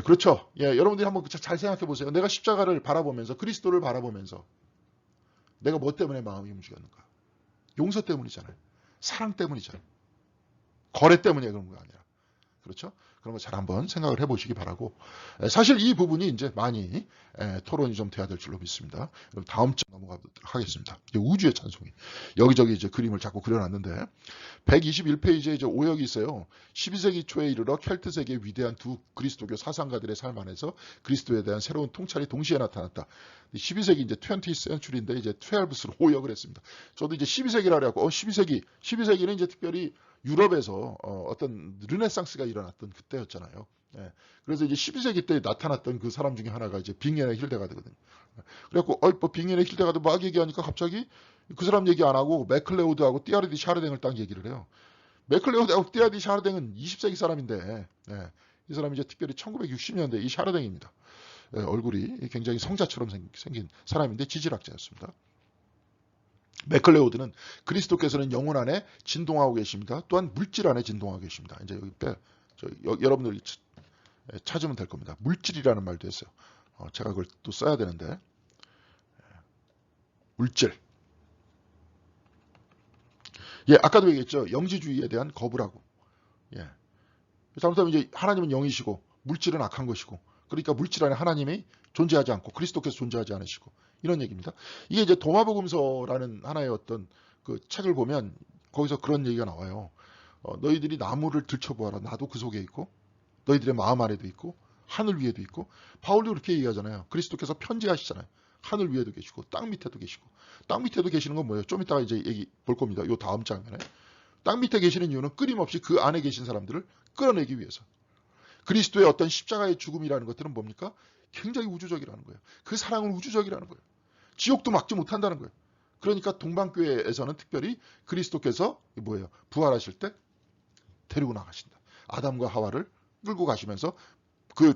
그렇죠. 여러분들이 한번 잘 생각해 보세요. 내가 십자가를 바라보면서 그리스도를 바라보면서 내가 뭐 때문에 마음이 움직였는가? 용서 때문이잖아요. 사랑 때문이잖아요. 거래 때문에 그런 거 아니라. 그렇죠? 그런 거 잘 한번 생각을 해보시기 바라고. 사실 이 부분이 이제 많이 토론이 좀 돼야 될 줄로 믿습니다. 다음 장 넘어가도록 하겠습니다. 우주의 찬송이. 여기저기 이제 그림을 자꾸 그려놨는데 121페이지에 이제 오역이 있어요. 12세기 초에 이르러 켈트 세계의 위대한 두 그리스도교 사상가들의 삶 안에서 그리스도에 대한 새로운 통찰이 동시에 나타났다. 12세기 이제 20th century인데 이제 12스로 오역을 했습니다. 저도 이제 12세기라 그래갖고 12세기는 이제 특별히 유럽에서 어떤 르네상스가 일어났던 그때였잖아요. 그래서 이제 12세기 때 나타났던 그 사람 중에 하나가 이제 빙연의 힐데가드거든요. 그래갖고 뭐 빙연의 힐데가드 막 얘기하니까 갑자기 그 사람 얘기 안 하고 맥클레오드하고 띠아르디 샤르댕을 딱 얘기를 해요. 맥클레오드하고 띠아르디 샤르댕은 20세기 사람인데 이 사람이 이제 특별히 1960년대 이 샤르댕입니다. 얼굴이 굉장히 성자처럼 생긴 사람인데 지질학자였습니다. 맥클레오드는 그리스도께서는 영혼 안에 진동하고 계십니다. 또한 물질 안에 진동하고 계십니다. 이제 여기 여러분들이 찾으면 될 겁니다. 물질이라는 말도 했어요. 제가 그걸 또 써야 되는데 물질. 아까도 얘기했죠. 영지주의에 대한 거부라고. 잘못하면 이제 하나님은 영이시고 물질은 악한 것이고 그러니까 물질 안에 하나님이 존재하지 않고 그리스도께서 존재하지 않으시고 이런 얘기입니다. 이게 이제 도마복음서라는 하나의 어떤 그 책을 보면 거기서 그런 얘기가 나와요. 너희들이 나무를 들춰보아라. 나도 그 속에 있고 너희들의 마음 안에도 있고 하늘 위에도 있고 바울도 그렇게 얘기하잖아요. 그리스도께서 편지하시잖아요. 하늘 위에도 계시고 땅 밑에도 계시고 땅 밑에도 계시는 건 뭐예요? 좀 이따가 이제 얘기 볼 겁니다. 요 다음 장면에 땅 밑에 계시는 이유는 끊임없이 그 안에 계신 사람들을 끌어내기 위해서. 그리스도의 어떤 십자가의 죽음이라는 것들은 뭡니까? 굉장히 우주적이라는 거예요. 그 사랑은 우주적이라는 거예요. 지옥도 막지 못한다는 거예요. 그러니까 동방교회에서는 특별히 그리스도께서 뭐예요? 부활하실 때 데리고 나가신다. 아담과 하와를 끌고 가시면서 그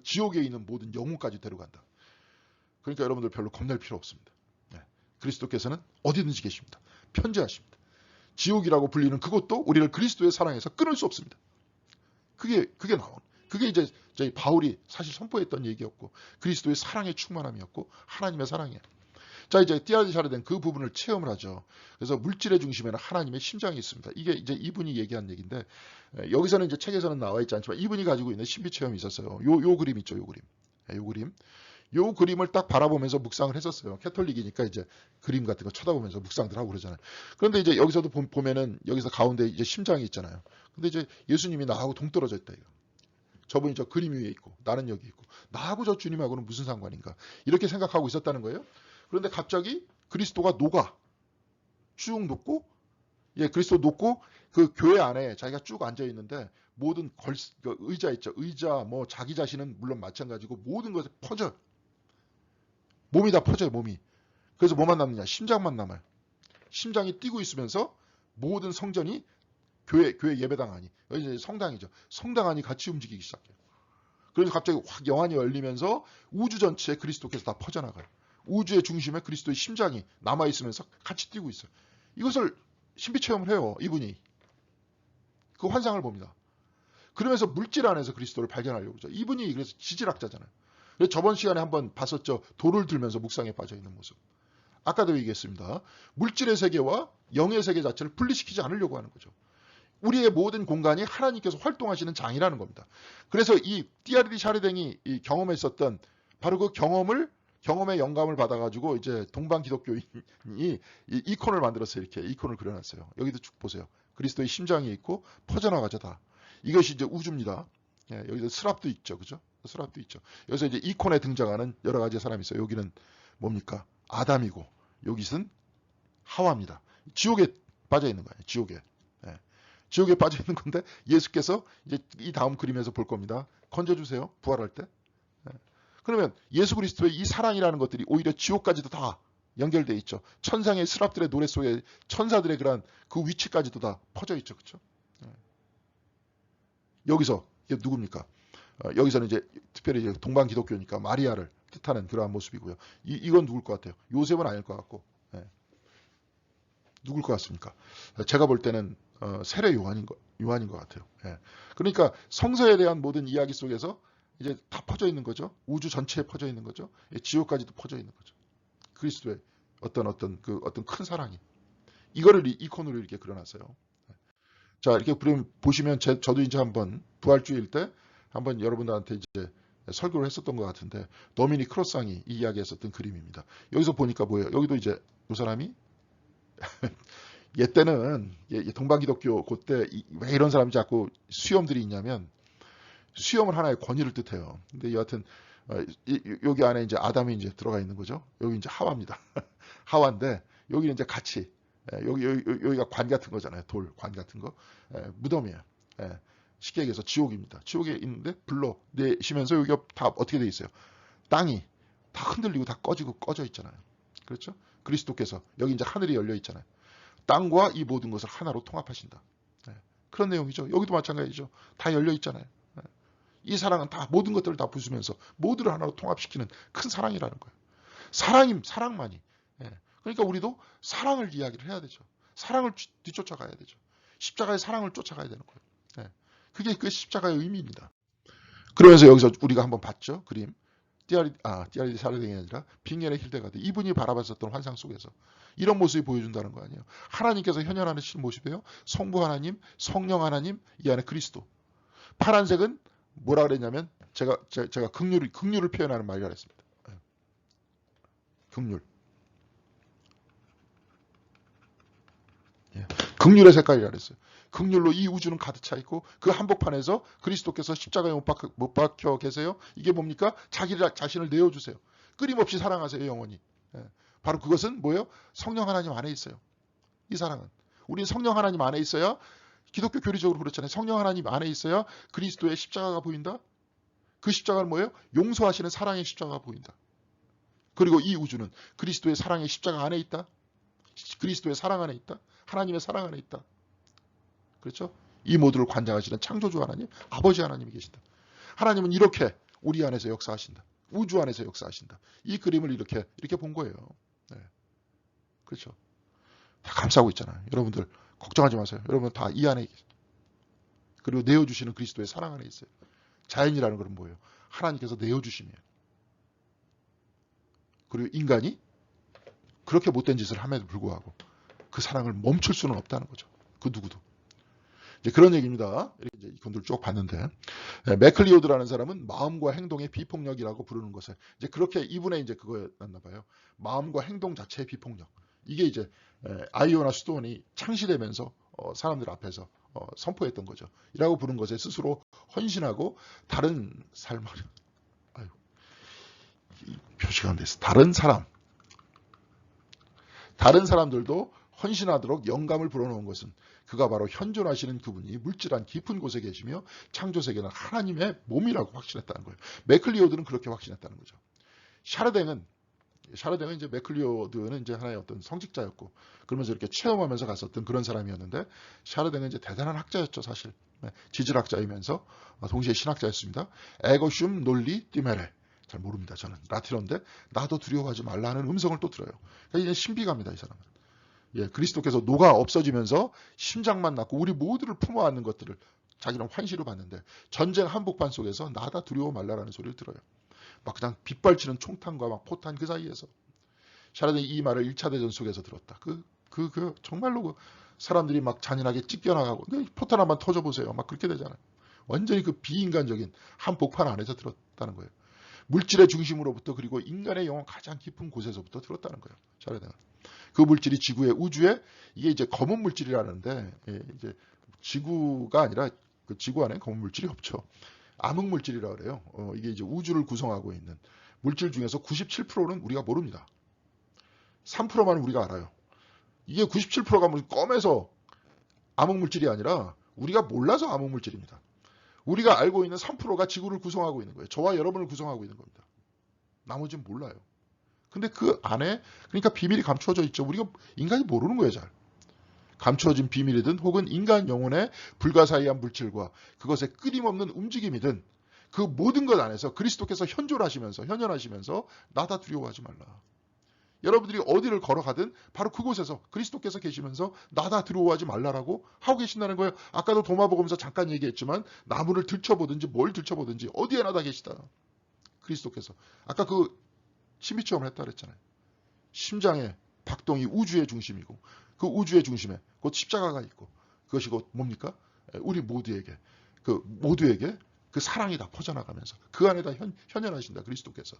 지옥에 있는 모든 영혼까지 데려간다. 그러니까 여러분들 별로 겁낼 필요 없습니다. 그리스도께서는 어디든지 계십니다. 편재하십니다. 지옥이라고 불리는 그것도 우리를 그리스도의 사랑에서 끊을 수 없습니다. 그게 나온. 그게 이제 저희 바울이 사실 선포했던 얘기였고 그리스도의 사랑의 충만함이었고 하나님의 사랑이에요. 자 이제 띠아르디 샤르댕 그 부분을 체험을 하죠. 그래서 물질의 중심에는 하나님의 심장이 있습니다. 이게 이제 이분이 얘기한 얘기인데 여기서는 이제 책에서는 나와 있지 않지만 이분이 가지고 있는 신비 체험이 있었어요. 요 그림 있죠, 요 그림. 요 그림을 딱 바라보면서 묵상을 했었어요. 캐톨릭이니까 이제 그림 같은 거 쳐다보면서 묵상들 하고 그러잖아요. 그런데 이제 여기서도 보면은 여기서 가운데 이제 심장이 있잖아요. 근데 이제 예수님이 나하고 동떨어져 있다 이거. 저분이 저 그림 위에 있고 나는 여기 있고 나하고 저 주님하고는 무슨 상관인가 이렇게 생각하고 있었다는 거예요. 그런데 갑자기 그리스도가 쭉 녹고 그리스도 녹고 그 교회 안에 자기가 쭉 앉아 있는데 모든 그 의자 있죠. 의자 뭐 자기 자신은 물론 마찬가지고 모든 것에 퍼져요. 몸이 다 퍼져요. 몸이. 그래서 뭐만 남느냐? 심장만 남아요. 심장이 뛰고 있으면서 모든 성전이 교회 예배당 안이 여기 성당이죠. 성당 안이 같이 움직이기 시작해요. 그래서 갑자기 확 영안이 열리면서 우주 전체에 그리스도께서 다 퍼져나가요. 우주의 중심에 그리스도의 심장이 남아있으면서 같이 뛰고 있어요. 이것을 신비 체험을 해요. 이분이. 그 환상을 봅니다. 그러면서 물질 안에서 그리스도를 발견하려고 그러죠. 이분이 그래서 지질학자잖아요. 그래서 저번 시간에 한번 봤었죠. 돌을 들면서 묵상에 빠져 있는 모습. 아까도 얘기했습니다. 물질의 세계와 영의 세계 자체를 분리시키지 않으려고 하는 거죠. 우리의 모든 공간이 하나님께서 활동하시는 장이라는 겁니다. 그래서 이 띠아르디 샤르댕이 경험했었던 바로 그 경험의 영감을 받아가지고 이제 동방 기독교인이 이 이콘을 만들었어요. 이렇게 이콘을 그려놨어요. 여기도 쭉 보세요. 그리스도의 심장이 있고 퍼져나가죠 다. 이것이 이제 우주입니다. 예, 여기도 스랍도 있죠, 그죠? 스랍도 있죠. 여기서 이제 이콘에 등장하는 여러 가지 사람이 있어요. 여기는 뭡니까? 아담이고 여기는 하와입니다. 지옥에 빠져 있는 거예요. 지옥에. 예. 지옥에 빠져 있는 건데 예수께서 이제 이 다음 그림에서 볼 겁니다. 건져주세요. 부활할 때. 예. 그러면 예수 그리스도의 이 사랑이라는 것들이 오히려 지옥까지도 다 연결돼 있죠. 천상의 스랍들의 노래 속에 천사들의 그런 그 위치까지도 다 퍼져 있죠, 그렇죠? 예. 여기서 이게 누굽니까? 여기서는 이제 특별히 이제 동방 기독교니까 마리아를 뜻하는 그러한 모습이고요. 이건 누굴 것 같아요? 요셉은 아닐 것 같고. 예. 누굴 것 같습니까? 제가 볼 때는 세례 요한인 것 같아요. 예. 그러니까 성서에 대한 모든 이야기 속에서 이제 다 퍼져 있는 거죠. 우주 전체에 퍼져 있는 거죠. 예, 지옥까지도 퍼져 있는 거죠. 그리스도의 어떤 큰 사랑이. 이거를 이콘으로 이렇게 그려놨어요. 자, 이렇게 보시면 저도 이제 한번 부활주일 때 한번 여러분들한테 이제 설교를 했었던 것 같은데 도미닉 크로상이 이 이야기했었던 그림입니다. 여기서 보니까 뭐예요? 여기도 이제 이 사람이 옛때는 동방기독교 그때 왜 이런 사람이 자꾸 수염들이 있냐면 수염은 하나의 권위를 뜻해요. 근데 여하튼 여기 안에 이제 아담이 이제 들어가 있는 거죠. 여기 이제 하와입니다. 하와인데 여기는 이제 같이 여기가 관 같은 거잖아요. 돌 관 같은 거. 무덤이에요. 쉽게 얘기해서 지옥입니다. 지옥에 있는데 불러내시면서 여기가 다 어떻게 돼 있어요? 땅이 다 흔들리고 다 꺼져 있잖아요. 그렇죠? 그리스도께서 여기 이제 하늘이 열려 있잖아요. 땅과 이 모든 것을 하나로 통합하신다. 그런 내용이죠. 여기도 마찬가지죠. 다 열려 있잖아요. 이 사랑은 다 모든 것들을 다 부수면서 모두를 하나로 통합시키는 큰 사랑이라는 거예요. 사랑만이. 그러니까 우리도 사랑을 이야기를 해야 되죠. 사랑을 뒤쫓아가야 되죠. 십자가의 사랑을 쫓아가야 되는 거예요. 그게 그 십자가의 의미입니다. 그러면서 여기서 우리가 한번 봤죠. 그림. 띠아리디 샤르댕이 아니라 빙겔의 힐데가드. 이분이 바라봤었던 환상 속에서 이런 모습이 보여준다는 거 아니에요. 하나님께서 현현하신 모습이에요. 성부 하나님, 성령 하나님, 이 안에 그리스도. 파란색은 뭐라 그랬냐면 제가 긍휼을 표현하는 말이라 그랬습니다. 긍휼. 긍휼의 색깔이라 그랬어요. 긍휼로 이 우주는 가득 차 있고 그 한복판에서 그리스도께서 십자가에 못 박혀 계세요. 이게 뭡니까? 자신을 내어주세요. 끊임없이 사랑하세요. 영원히. 바로 그것은 뭐예요? 성령 하나님 안에 있어요. 이 사랑은. 우리는 성령 하나님 안에 있어야 기독교 교리적으로 그렇잖아요. 성령 하나님 안에 있어야 그리스도의 십자가가 보인다. 그 십자가는 뭐예요? 용서하시는 사랑의 십자가가 보인다. 그리고 이 우주는 그리스도의 사랑의 십자가 안에 있다. 그리스도의 사랑 안에 있다. 하나님의 사랑 안에 있다. 그렇죠? 이 모두를 관장하시는 창조주 하나님, 아버지 하나님이 계신다. 하나님은 이렇게 우리 안에서 역사하신다. 우주 안에서 역사하신다. 이 그림을 이렇게 본 거예요. 그렇죠? 다 감싸고 있잖아요. 여러분들 걱정하지 마세요. 여러분 다 이 안에 계세요. 그리고 내어주시는 그리스도의 사랑 안에 있어요. 자연이라는 것은 뭐예요? 하나님께서 내어주심이에요. 그리고 인간이 그렇게 못된 짓을 함에도 불구하고 그 사랑을 멈출 수는 없다는 거죠. 그 누구도. 이제 그런 얘기입니다. 이렇게 이제 이건들 쭉 봤는데 맥클리오드라는 사람은 마음과 행동의 비폭력이라고 부르는 것을 이제 그렇게 이분의 이제 그거였나 봐요. 마음과 행동 자체의 비폭력. 이게 이제 아이오나 스톤이 창시되면서 사람들 앞에서 선포했던 거죠. 이라고 부른 것에 스스로 헌신하고 다른 삶을 표시가 안 됐어. 다른 사람들도 헌신하도록 영감을 불어넣은 것은 그가 바로 현존하시는 그분이 물질한 깊은 곳에 계시며 창조세계는 하나님의 몸이라고 확신했다는 거예요. 맥클리오드는 그렇게 확신했다는 거죠. 샤르댕은 이제 맥클리오드는 이제 하나의 어떤 성직자였고 그러면서 이렇게 체험하면서 갔었던 그런 사람이었는데 샤르댕은 이제 대단한 학자였죠, 사실. 지질학자이면서 동시에 신학자였습니다. 에고슘 논리 띠메레. 잘 모릅니다. 저는 라틴어인데 나도 두려워하지 말라는 음성을 또 들어요. 그러니까 이제 신비갑니다, 이 사람은. 그리스도께서 녹아 없어지면서 심장만 낳고 우리 모두를 품어 안는 것들을 자기는 환시를 봤는데 전쟁 한복판 속에서 나다 두려워 말라라는 소리를 들어요. 막 그냥 빗발치는 총탄과 막 포탄 그 사이에서 샤라든이 이 말을 1차 대전 속에서 들었다. 정말로 그 사람들이 막 잔인하게 찢겨나가고 포탄 한번 터져보세요. 막 그렇게 되잖아요. 완전히 그 비인간적인 한복판 안에서 들었다는 거예요. 물질의 중심으로부터 그리고 인간의 영혼 가장 깊은 곳에서부터 들었다는 거예요. 샤라든은. 그 물질이 지구의 우주에 이게 이제 검은 물질이라는데 이제 지구가 아니라 그 지구 안에 검은 물질이 없죠. 암흑 물질이라고 그래요. 이게 이제 우주를 구성하고 있는 물질 중에서 97%는 우리가 모릅니다. 3%만 우리가 알아요. 이게 97%가 껌에서 암흑 물질이 아니라 우리가 몰라서 암흑 물질입니다. 우리가 알고 있는 3%가 지구를 구성하고 있는 거예요. 저와 여러분을 구성하고 있는 겁니다. 나머지는 몰라요. 근데 그 안에 그러니까 비밀이 감추어져 있죠. 우리가 인간이 모르는 거예요, 잘. 감추어진 비밀이든 혹은 인간 영혼의 불가사의한 물질과 그것의 끊임없는 움직임이든 그 모든 것 안에서 그리스도께서 현존하시면서 나다 두려워하지 말라. 여러분들이 어디를 걸어가든 바로 그곳에서 그리스도께서 계시면서 나다 두려워하지 말라라고 하고 계신다는 거예요. 아까도 도마복음에서 잠깐 얘기했지만 나무를 들춰보든지 뭘 들춰보든지 어디에나 다 계시다. 그리스도께서. 아까 그 신비체험을 했다 그랬잖아요. 심장의 박동이 우주의 중심이고 그 우주의 중심에 곧 십자가가 있고 그것이 곧 뭡니까? 우리 모두에게 그 사랑이 다 퍼져나가면서 그 안에 다 현현하신다. 그리스도께서.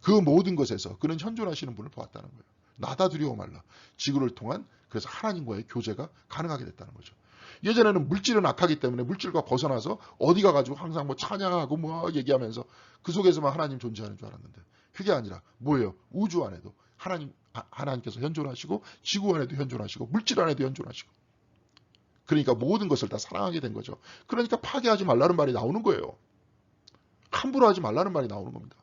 그 모든 것에서 그는 현존하시는 분을 보았다는 거예요. 나다 두려워 말라. 지구를 통한 그래서 하나님과의 교제가 가능하게 됐다는 거죠. 예전에는 물질은 악하기 때문에 물질과 벗어나서 어디 가가지고 항상 뭐 찬양하고 뭐 얘기하면서 그 속에서만 하나님 존재하는 줄 알았는데 그게 아니라 뭐예요? 우주 안에도 하나님께서 현존하시고 지구 안에도 현존하시고 물질 안에도 현존하시고 그러니까 모든 것을 다 사랑하게 된 거죠. 그러니까 파괴하지 말라는 말이 나오는 거예요. 함부로 하지 말라는 말이 나오는 겁니다.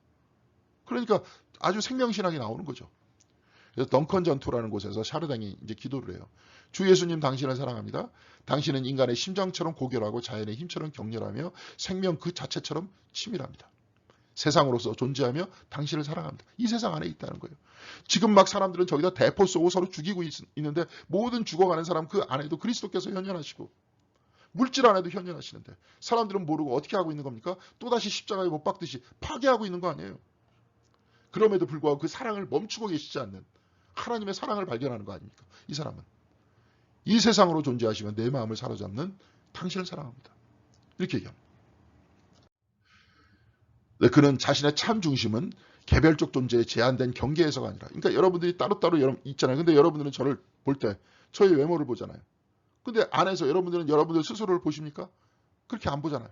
그러니까 아주 생명신학이 나오는 거죠. 그래서 덩컨 전투라는 곳에서 샤르당이 이제 기도를 해요. 주 예수님 당신을 사랑합니다. 당신은 인간의 심장처럼 고결하고 자연의 힘처럼 격렬하며 생명 그 자체처럼 치밀합니다. 세상으로서 존재하며 당신을 사랑합니다. 이 세상 안에 있다는 거예요. 지금 막 사람들은 저기다 대포 쏘고 서로 죽이고 있는데 모든 죽어가는 사람 그 안에도 그리스도께서 현현하시고 물질 안에도 현현하시는데 사람들은 모르고 어떻게 하고 있는 겁니까? 또다시 십자가에 못 박듯이 파괴하고 있는 거 아니에요. 그럼에도 불구하고 그 사랑을 멈추고 계시지 않는 하나님의 사랑을 발견하는 거 아닙니까? 이 사람은. 이 세상으로 존재하시면 내 마음을 사로잡는 당신을 사랑합니다. 이렇게 얘기합니다. 네, 그는 자신의 참 중심은 개별적 존재에 제한된 경계에서가 아니라 그러니까 여러분들이 따로따로 있잖아요. 근데 여러분들은 저를 볼 때 저의 외모를 보잖아요. 근데 안에서 여러분들은 여러분들 스스로를 보십니까? 그렇게 안 보잖아요.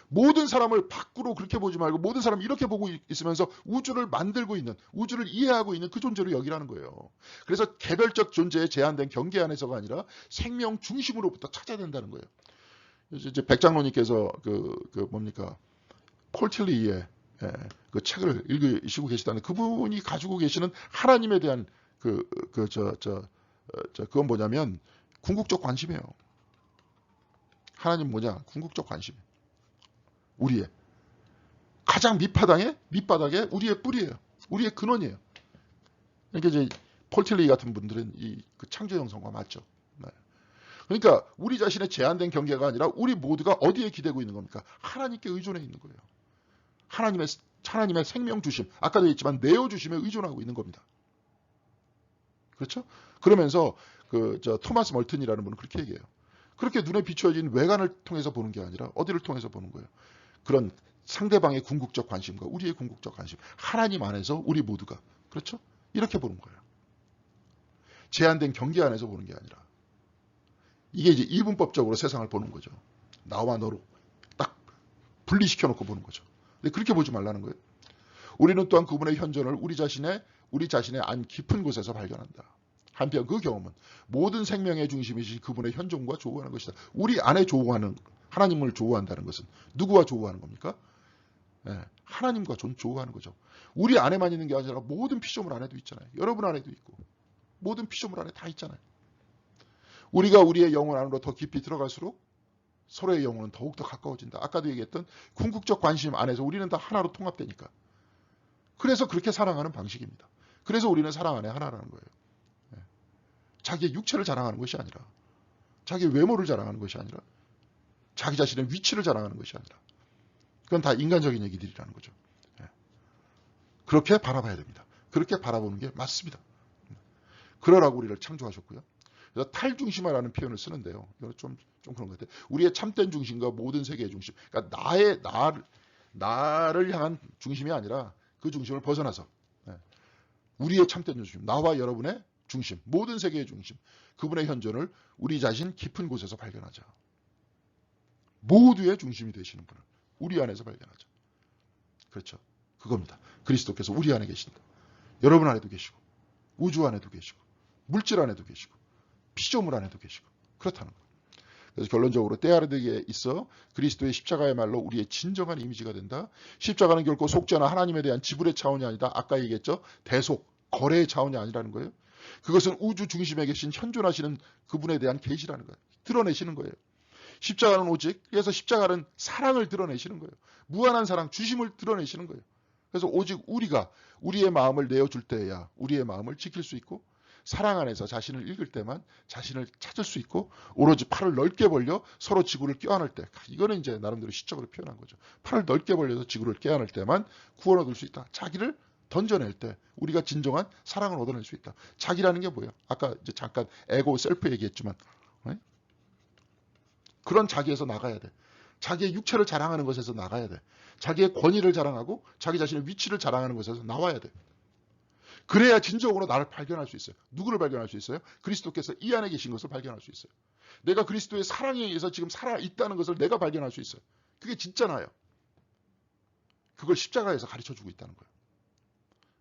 모든 사람을 밖으로 그렇게 보지 말고 모든 사람을 이렇게 보고 있으면서 우주를 만들고 있는 우주를 이해하고 있는 그 존재로 여기라는 거예요. 그래서 개별적 존재에 제한된 경계 안에서가 아니라 생명 중심으로부터 찾아야 된다는 거예요. 이제 백장로님께서 뭡니까 폴틸리의 그 책을 읽으시고 계시다는 그분이 가지고 계시는 하나님에 대한 그건 뭐냐면 궁극적 관심이에요. 하나님 뭐냐? 궁극적 관심. 우리의 가장 밑바닥에 우리의 뿌리예요. 우리의 근원이에요. 그러니까 이제 폴틸리 같은 분들은 그 창조 형성과 맞죠. 네. 그러니까 우리 자신의 제한된 경계가 아니라 우리 모두가 어디에 기대고 있는 겁니까? 하나님께 의존해 있는 거예요. 하나님의 생명 주심, 아까도 했지만 내어 주심에 의존하고 있는 겁니다. 그렇죠? 그러면서 토마스 멀튼이라는 분은 그렇게 얘기해요. 그렇게 눈에 비추어진 외관을 통해서 보는 게 아니라 어디를 통해서 보는 거예요? 그런 상대방의 궁극적 관심과 우리의 궁극적 관심, 하나님 안에서 우리 모두가 그렇죠? 이렇게 보는 거예요. 제한된 경계 안에서 보는 게 아니라 이게 이제 이분법적으로 세상을 보는 거죠. 나와 너로 딱 분리시켜 놓고 보는 거죠. 근데 그렇게 보지 말라는 거예요. 우리는 또한 그분의 현존을 우리 자신의 안 깊은 곳에서 발견한다. 한편 그 경험은 모든 생명의 중심이신 그분의 현존과 조우하는 것이다. 우리 안에 조우하는 하나님을 조우한다는 것은 누구와 조우하는 겁니까? 네, 하나님과 조우하는 거죠. 우리 안에만 있는 게 아니라 모든 피조물 안에도 있잖아요. 여러분 안에도 있고 모든 피조물 안에 다 있잖아요. 우리가 우리의 영혼 안으로 더 깊이 들어갈수록 서로의 영혼은 더욱더 가까워진다. 아까도 얘기했던 궁극적 관심 안에서 우리는 다 하나로 통합되니까. 그래서 그렇게 사랑하는 방식입니다. 그래서 우리는 사랑 안에 하나라는 거예요. 자기의 육체를 자랑하는 것이 아니라 자기의 외모를 자랑하는 것이 아니라 자기 자신의 위치를 자랑하는 것이 아니라. 그건 다 인간적인 얘기들이라는 거죠. 예. 그렇게 바라봐야 됩니다. 그렇게 바라보는 게 맞습니다. 그러라고 우리를 창조하셨고요. 그래서 탈중심화라는 표현을 쓰는데요. 이거 좀 그런 것 같아요. 우리의 참된 중심과 모든 세계의 중심. 그러니까 나를 향한 중심이 아니라 그 중심을 벗어나서 우리의 참된 중심, 나와 여러분의 중심, 모든 세계의 중심, 그분의 현존을 우리 자신 깊은 곳에서 발견하자. 모두의 중심이 되시는 분을 우리 안에서 발견하자. 그렇죠. 그겁니다. 그리스도께서 우리 안에 계신다. 여러분 안에도 계시고 우주 안에도 계시고 물질 안에도 계시고 피조물 안에도 계시고 그렇다는 거예요. 그래서 결론적으로 때아르드기에 있어 그리스도의 십자가야말로 우리의 진정한 이미지가 된다. 십자가는 결코 속죄나 하나님에 대한 지불의 차원이 아니다. 아까 얘기했죠. 대속, 거래의 차원이 아니라는 거예요. 그것은 우주 중심에 계신 현존하시는 그분에 대한 계시라는 거예요. 드러내시는 거예요. 십자가는 오직, 그래서 십자가는 사랑을 드러내시는 거예요. 무한한 사랑, 주심을 드러내시는 거예요. 그래서 오직 우리가 우리의 마음을 내어줄 때야 우리의 마음을 지킬 수 있고 사랑 안에서 자신을 읽을 때만 자신을 찾을 수 있고 오로지 팔을 넓게 벌려 서로 지구를 껴안을 때, 이거는 이제 나름대로 시적으로 표현한 거죠. 팔을 넓게 벌려서 지구를 껴안을 때만 구원 얻을 수 있다. 자기를 던져낼 때 우리가 진정한 사랑을 얻어낼 수 있다. 자기라는 게 뭐예요? 아까 이제 잠깐 에고, 셀프 얘기했지만 그런 자기에서 나가야 돼. 자기의 육체를 자랑하는 것에서 나가야 돼. 자기의 권위를 자랑하고 자기 자신의 위치를 자랑하는 것에서 나와야 돼. 그래야 진정으로 나를 발견할 수 있어요. 누구를 발견할 수 있어요? 그리스도께서 이 안에 계신 것을 발견할 수 있어요. 내가 그리스도의 사랑에 의해서 지금 살아있다는 것을 내가 발견할 수 있어요. 그게 진짜 나예요. 그걸 십자가에서 가르쳐주고 있다는 거예요.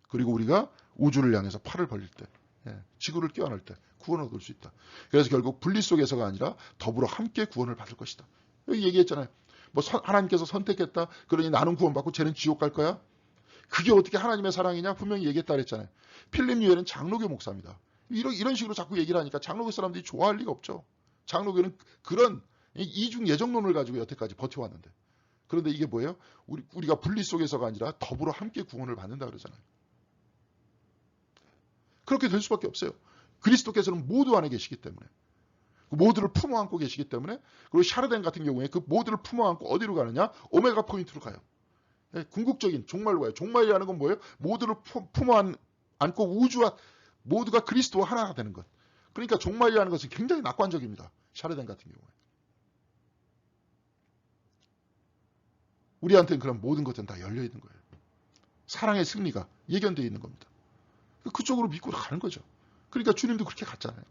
그리고 우리가 우주를 향해서 팔을 벌릴 때, 지구를 껴안을 때 구원을 얻을 수 있다. 그래서 결국 분리 속에서가 아니라 더불어 함께 구원을 받을 것이다. 여기 얘기했잖아요. 뭐 하나님께서 선택했다. 그러니 나는 구원받고 쟤는 지옥 갈 거야. 그게 어떻게 하나님의 사랑이냐? 분명히 얘기했다 그랬잖아요. 필립 뉴엘은 장로교 목사입니다. 이런 식으로 자꾸 얘기를 하니까 장로교 사람들이 좋아할 리가 없죠. 장로교는 그런 이중 예정론을 가지고 여태까지 버텨왔는데. 그런데 이게 뭐예요? 우리가 분리 속에서가 아니라 더불어 함께 구원을 받는다 그러잖아요. 그렇게 될 수밖에 없어요. 그리스도께서는 모두 안에 계시기 때문에. 모두를 품어 안고 계시기 때문에. 그리고 샤르덴 같은 경우에 그 모두를 품어 안고 어디로 가느냐? 오메가 포인트로 가요. 궁극적인 종말로 가요. 종말이라는 건 뭐예요? 모두를 품어 안고 우주와 모두가 그리스도와 하나가 되는 것. 그러니까 종말이라는 것은 굉장히 낙관적입니다. 샤르덴 같은 경우에. 우리한테는 그런 모든 것들은 다 열려있는 거예요. 사랑의 승리가 예견되어 있는 겁니다. 그쪽으로 믿고 가는 거죠. 그러니까 주님도 그렇게 갔잖아요.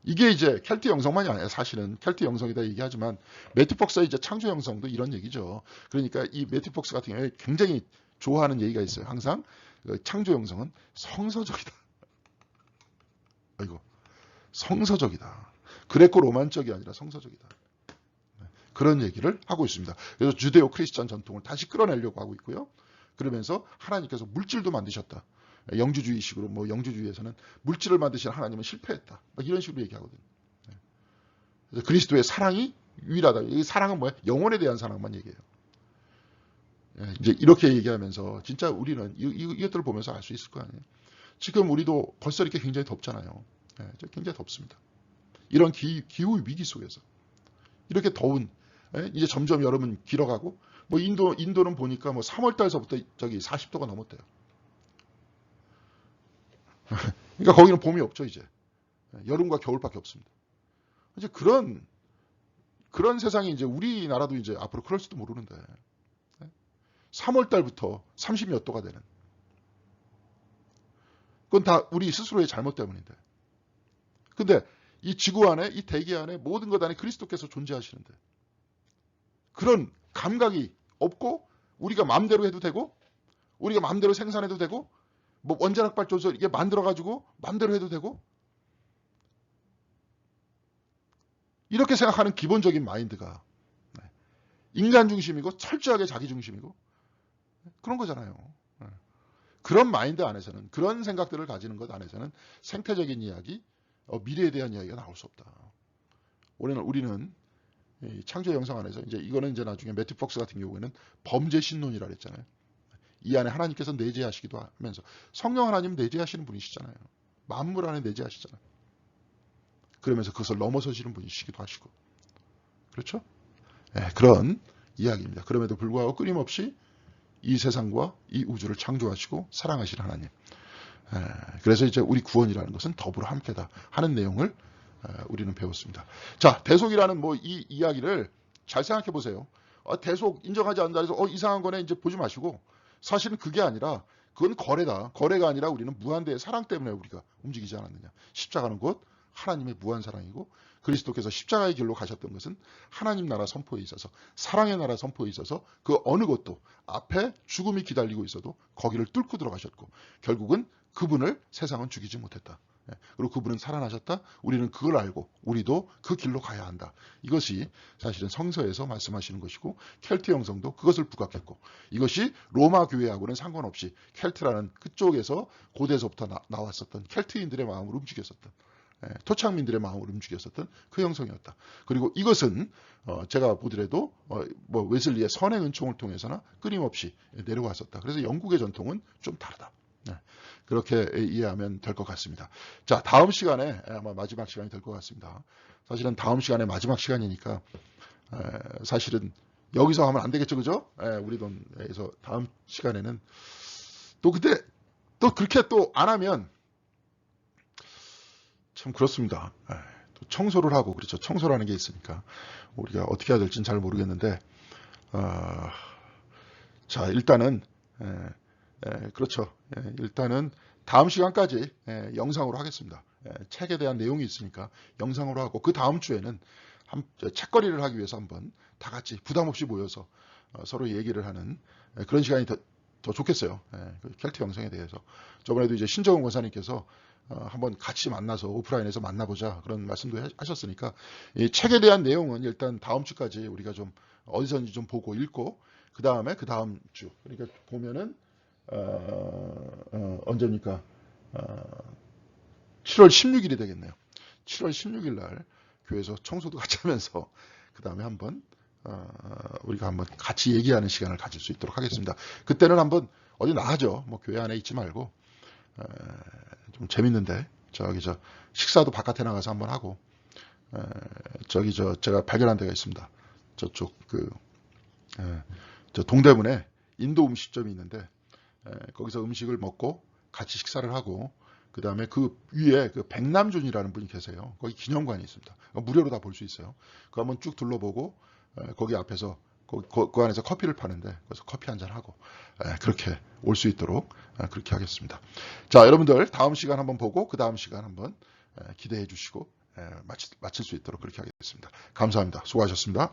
이게 이제 켈트 영성만이 아니라 사실은 켈트 영성이다 얘기하지만 매튜 폭스의 이제 창조 영성도 이런 얘기죠. 그러니까 이 매튜 폭스 같은 경우에 굉장히 좋아하는 얘기가 있어요. 항상 창조 영성은 성서적이다. 아이고, 성서적이다. 그레코 로만적이 아니라 성서적이다. 그런 얘기를 하고 있습니다. 그래서 주데오 크리스찬 전통을 다시 끌어내려고 하고 있고요. 그러면서 하나님께서 물질도 만드셨다. 영주주의식으로 뭐 영주주의에서는 물질을 만드신 하나님은 실패했다. 이런 식으로 얘기하거든요. 그래서 그리스도의 사랑이 유일하다. 이 사랑은 뭐야? 영혼에 대한 사랑만 얘기해요. 이제 이렇게 얘기하면서 진짜 우리는 이것들을 보면서 알 수 있을 거 아니에요. 지금 우리도 벌써 이렇게 굉장히 덥잖아요. 굉장히 덥습니다. 이런 기후 위기 속에서 이렇게 더운 이제 점점 여름은 길어가고 뭐 인도는 보니까 뭐 3월 달서부터 저기 40도가 넘었대요. 그러니까 거기는 봄이 없죠, 이제. 여름과 겨울밖에 없습니다. 이제 그런 세상이 이제 우리나라도 이제 앞으로 그럴지도 모르는데. 3월 달부터 30몇 도가 되는. 그건 다 우리 스스로의 잘못 때문인데. 근데 이 지구 안에, 이 대기 안에 모든 것 안에 그리스도께서 존재하시는데. 그런 감각이 없고 우리가 마음대로 해도 되고 우리가 마음대로 생산해도 되고 뭐 원자력 발전소 이게 만들어가지고 마음대로 해도 되고 이렇게 생각하는 기본적인 마인드가 인간 중심이고 철저하게 자기 중심이고 그런 거잖아요. 그런 마인드 안에서는 그런 생각들을 가지는 것 안에서는 생태적인 이야기, 미래에 대한 이야기가 나올 수 없다. 우리는 창조 영성 안에서 이제 이거는 이제 나중에 매튜 폭스 같은 경우에는 범죄 신론이라 그랬잖아요. 이 안에 하나님께서 내재하시기도 하면서 성령 하나님 내재하시는 분이시잖아요. 만물 안에 내재하시잖아요. 그러면서 그것을 넘어서시는 분이시기도 하시고. 그렇죠? 그런 이야기입니다. 그럼에도 불구하고 끊임없이 이 세상과 이 우주를 창조하시고 사랑하시는 하나님. 그래서 이제 우리 구원이라는 것은 더불어 함께다 하는 내용을 우리는 배웠습니다. 자, 대속이라는 뭐 이 이야기를 잘 생각해 보세요. 대속 인정하지 않는다 해서 이상한 거네 이제 보지 마시고, 사실은 그게 아니라 그건 거래다. 거래가 아니라 우리는 무한대의 사랑 때문에 우리가 움직이지 않았느냐. 십자가는 곧 하나님의 무한 사랑이고, 그리스도께서 십자가의 길로 가셨던 것은 하나님 나라 선포에 있어서, 사랑의 나라 선포에 있어서 그 어느 것도 앞에 죽음이 기다리고 있어도 거기를 뚫고 들어가셨고, 결국은 그분을 세상은 죽이지 못했다. 그리고 그분은 살아나셨다. 우리는 그걸 알고 우리도 그 길로 가야 한다. 이것이 사실은 성서에서 말씀하시는 것이고, 켈트 형성도 그것을 부각했고, 이것이 로마 교회하고는 상관없이 켈트라는 그쪽에서 고대에서부터 나왔었던 켈트인들의 마음을 움직였었던, 토착민들의 마음을 움직였었던 그 형성이었다. 그리고 이것은 제가 보더라도 뭐 웨슬리의 선행 은총을 통해서나 끊임없이 내려왔었다. 그래서 영국의 전통은 좀 다르다. 그렇게 이해하면 될 것 같습니다. 자, 다음 시간에 아마 마지막 시간이 될 것 같습니다. 사실은 다음 시간에 마지막 시간이니까 사실은 여기서 하면 안 되겠죠, 그죠? 우리 돈에서 다음 시간에는 또 그때 또 그렇게 또 안 하면 참 그렇습니다. 또 청소를 하고, 그렇죠. 청소라는 게 있으니까 우리가 어떻게 해야 될지는 잘 모르겠는데, 자, 일단은 그렇죠. 일단은 다음 시간까지 영상으로 하겠습니다. 책에 대한 내용이 있으니까 영상으로 하고, 그 다음 주에는 책거리를 하기 위해서 한번 다 같이 부담 없이 모여서 서로 얘기를 하는 그런 시간이 더 좋겠어요. 그 켈트 영성에 대해서. 저번에도 이제 신정훈 권사님께서 한번 같이 만나서 오프라인에서 만나보자 그런 말씀도 하셨으니까, 이 책에 대한 내용은 일단 다음 주까지 우리가 좀 어디서든지 좀 보고 읽고, 그 다음에 그 다음 주, 그러니까 보면은 언제입니까? 7월 16일이 되겠네요. 7월 16일 날 교회에서 청소도 같이 하면서 그 다음에 한번 우리가 한번 같이 얘기하는 시간을 가질 수 있도록 하겠습니다. 그때는 한번 어디 나가죠. 뭐 교회 안에 있지 말고 좀 재밌는데 저 식사도 바깥에 나가서 한번 하고, 제가 발견한 데가 있습니다. 저쪽 저 동대문에 인도 음식점이 있는데, 거기서 음식을 먹고 같이 식사를 하고, 그 다음에 그 위에 그 백남준이라는 분이 계세요. 거기 기념관이 있습니다. 무료로 다 볼 수 있어요. 그거 한번 쭉 둘러보고, 거기 앞에서 그 안에서 커피를 파는데 거기서 커피 한잔 하고, 그렇게 올 수 있도록 그렇게 하겠습니다. 자, 여러분들 다음 시간 한번 보고 그 다음 시간 한번 기대해 주시고 마칠 수 있도록 그렇게 하겠습니다. 감사합니다. 수고하셨습니다.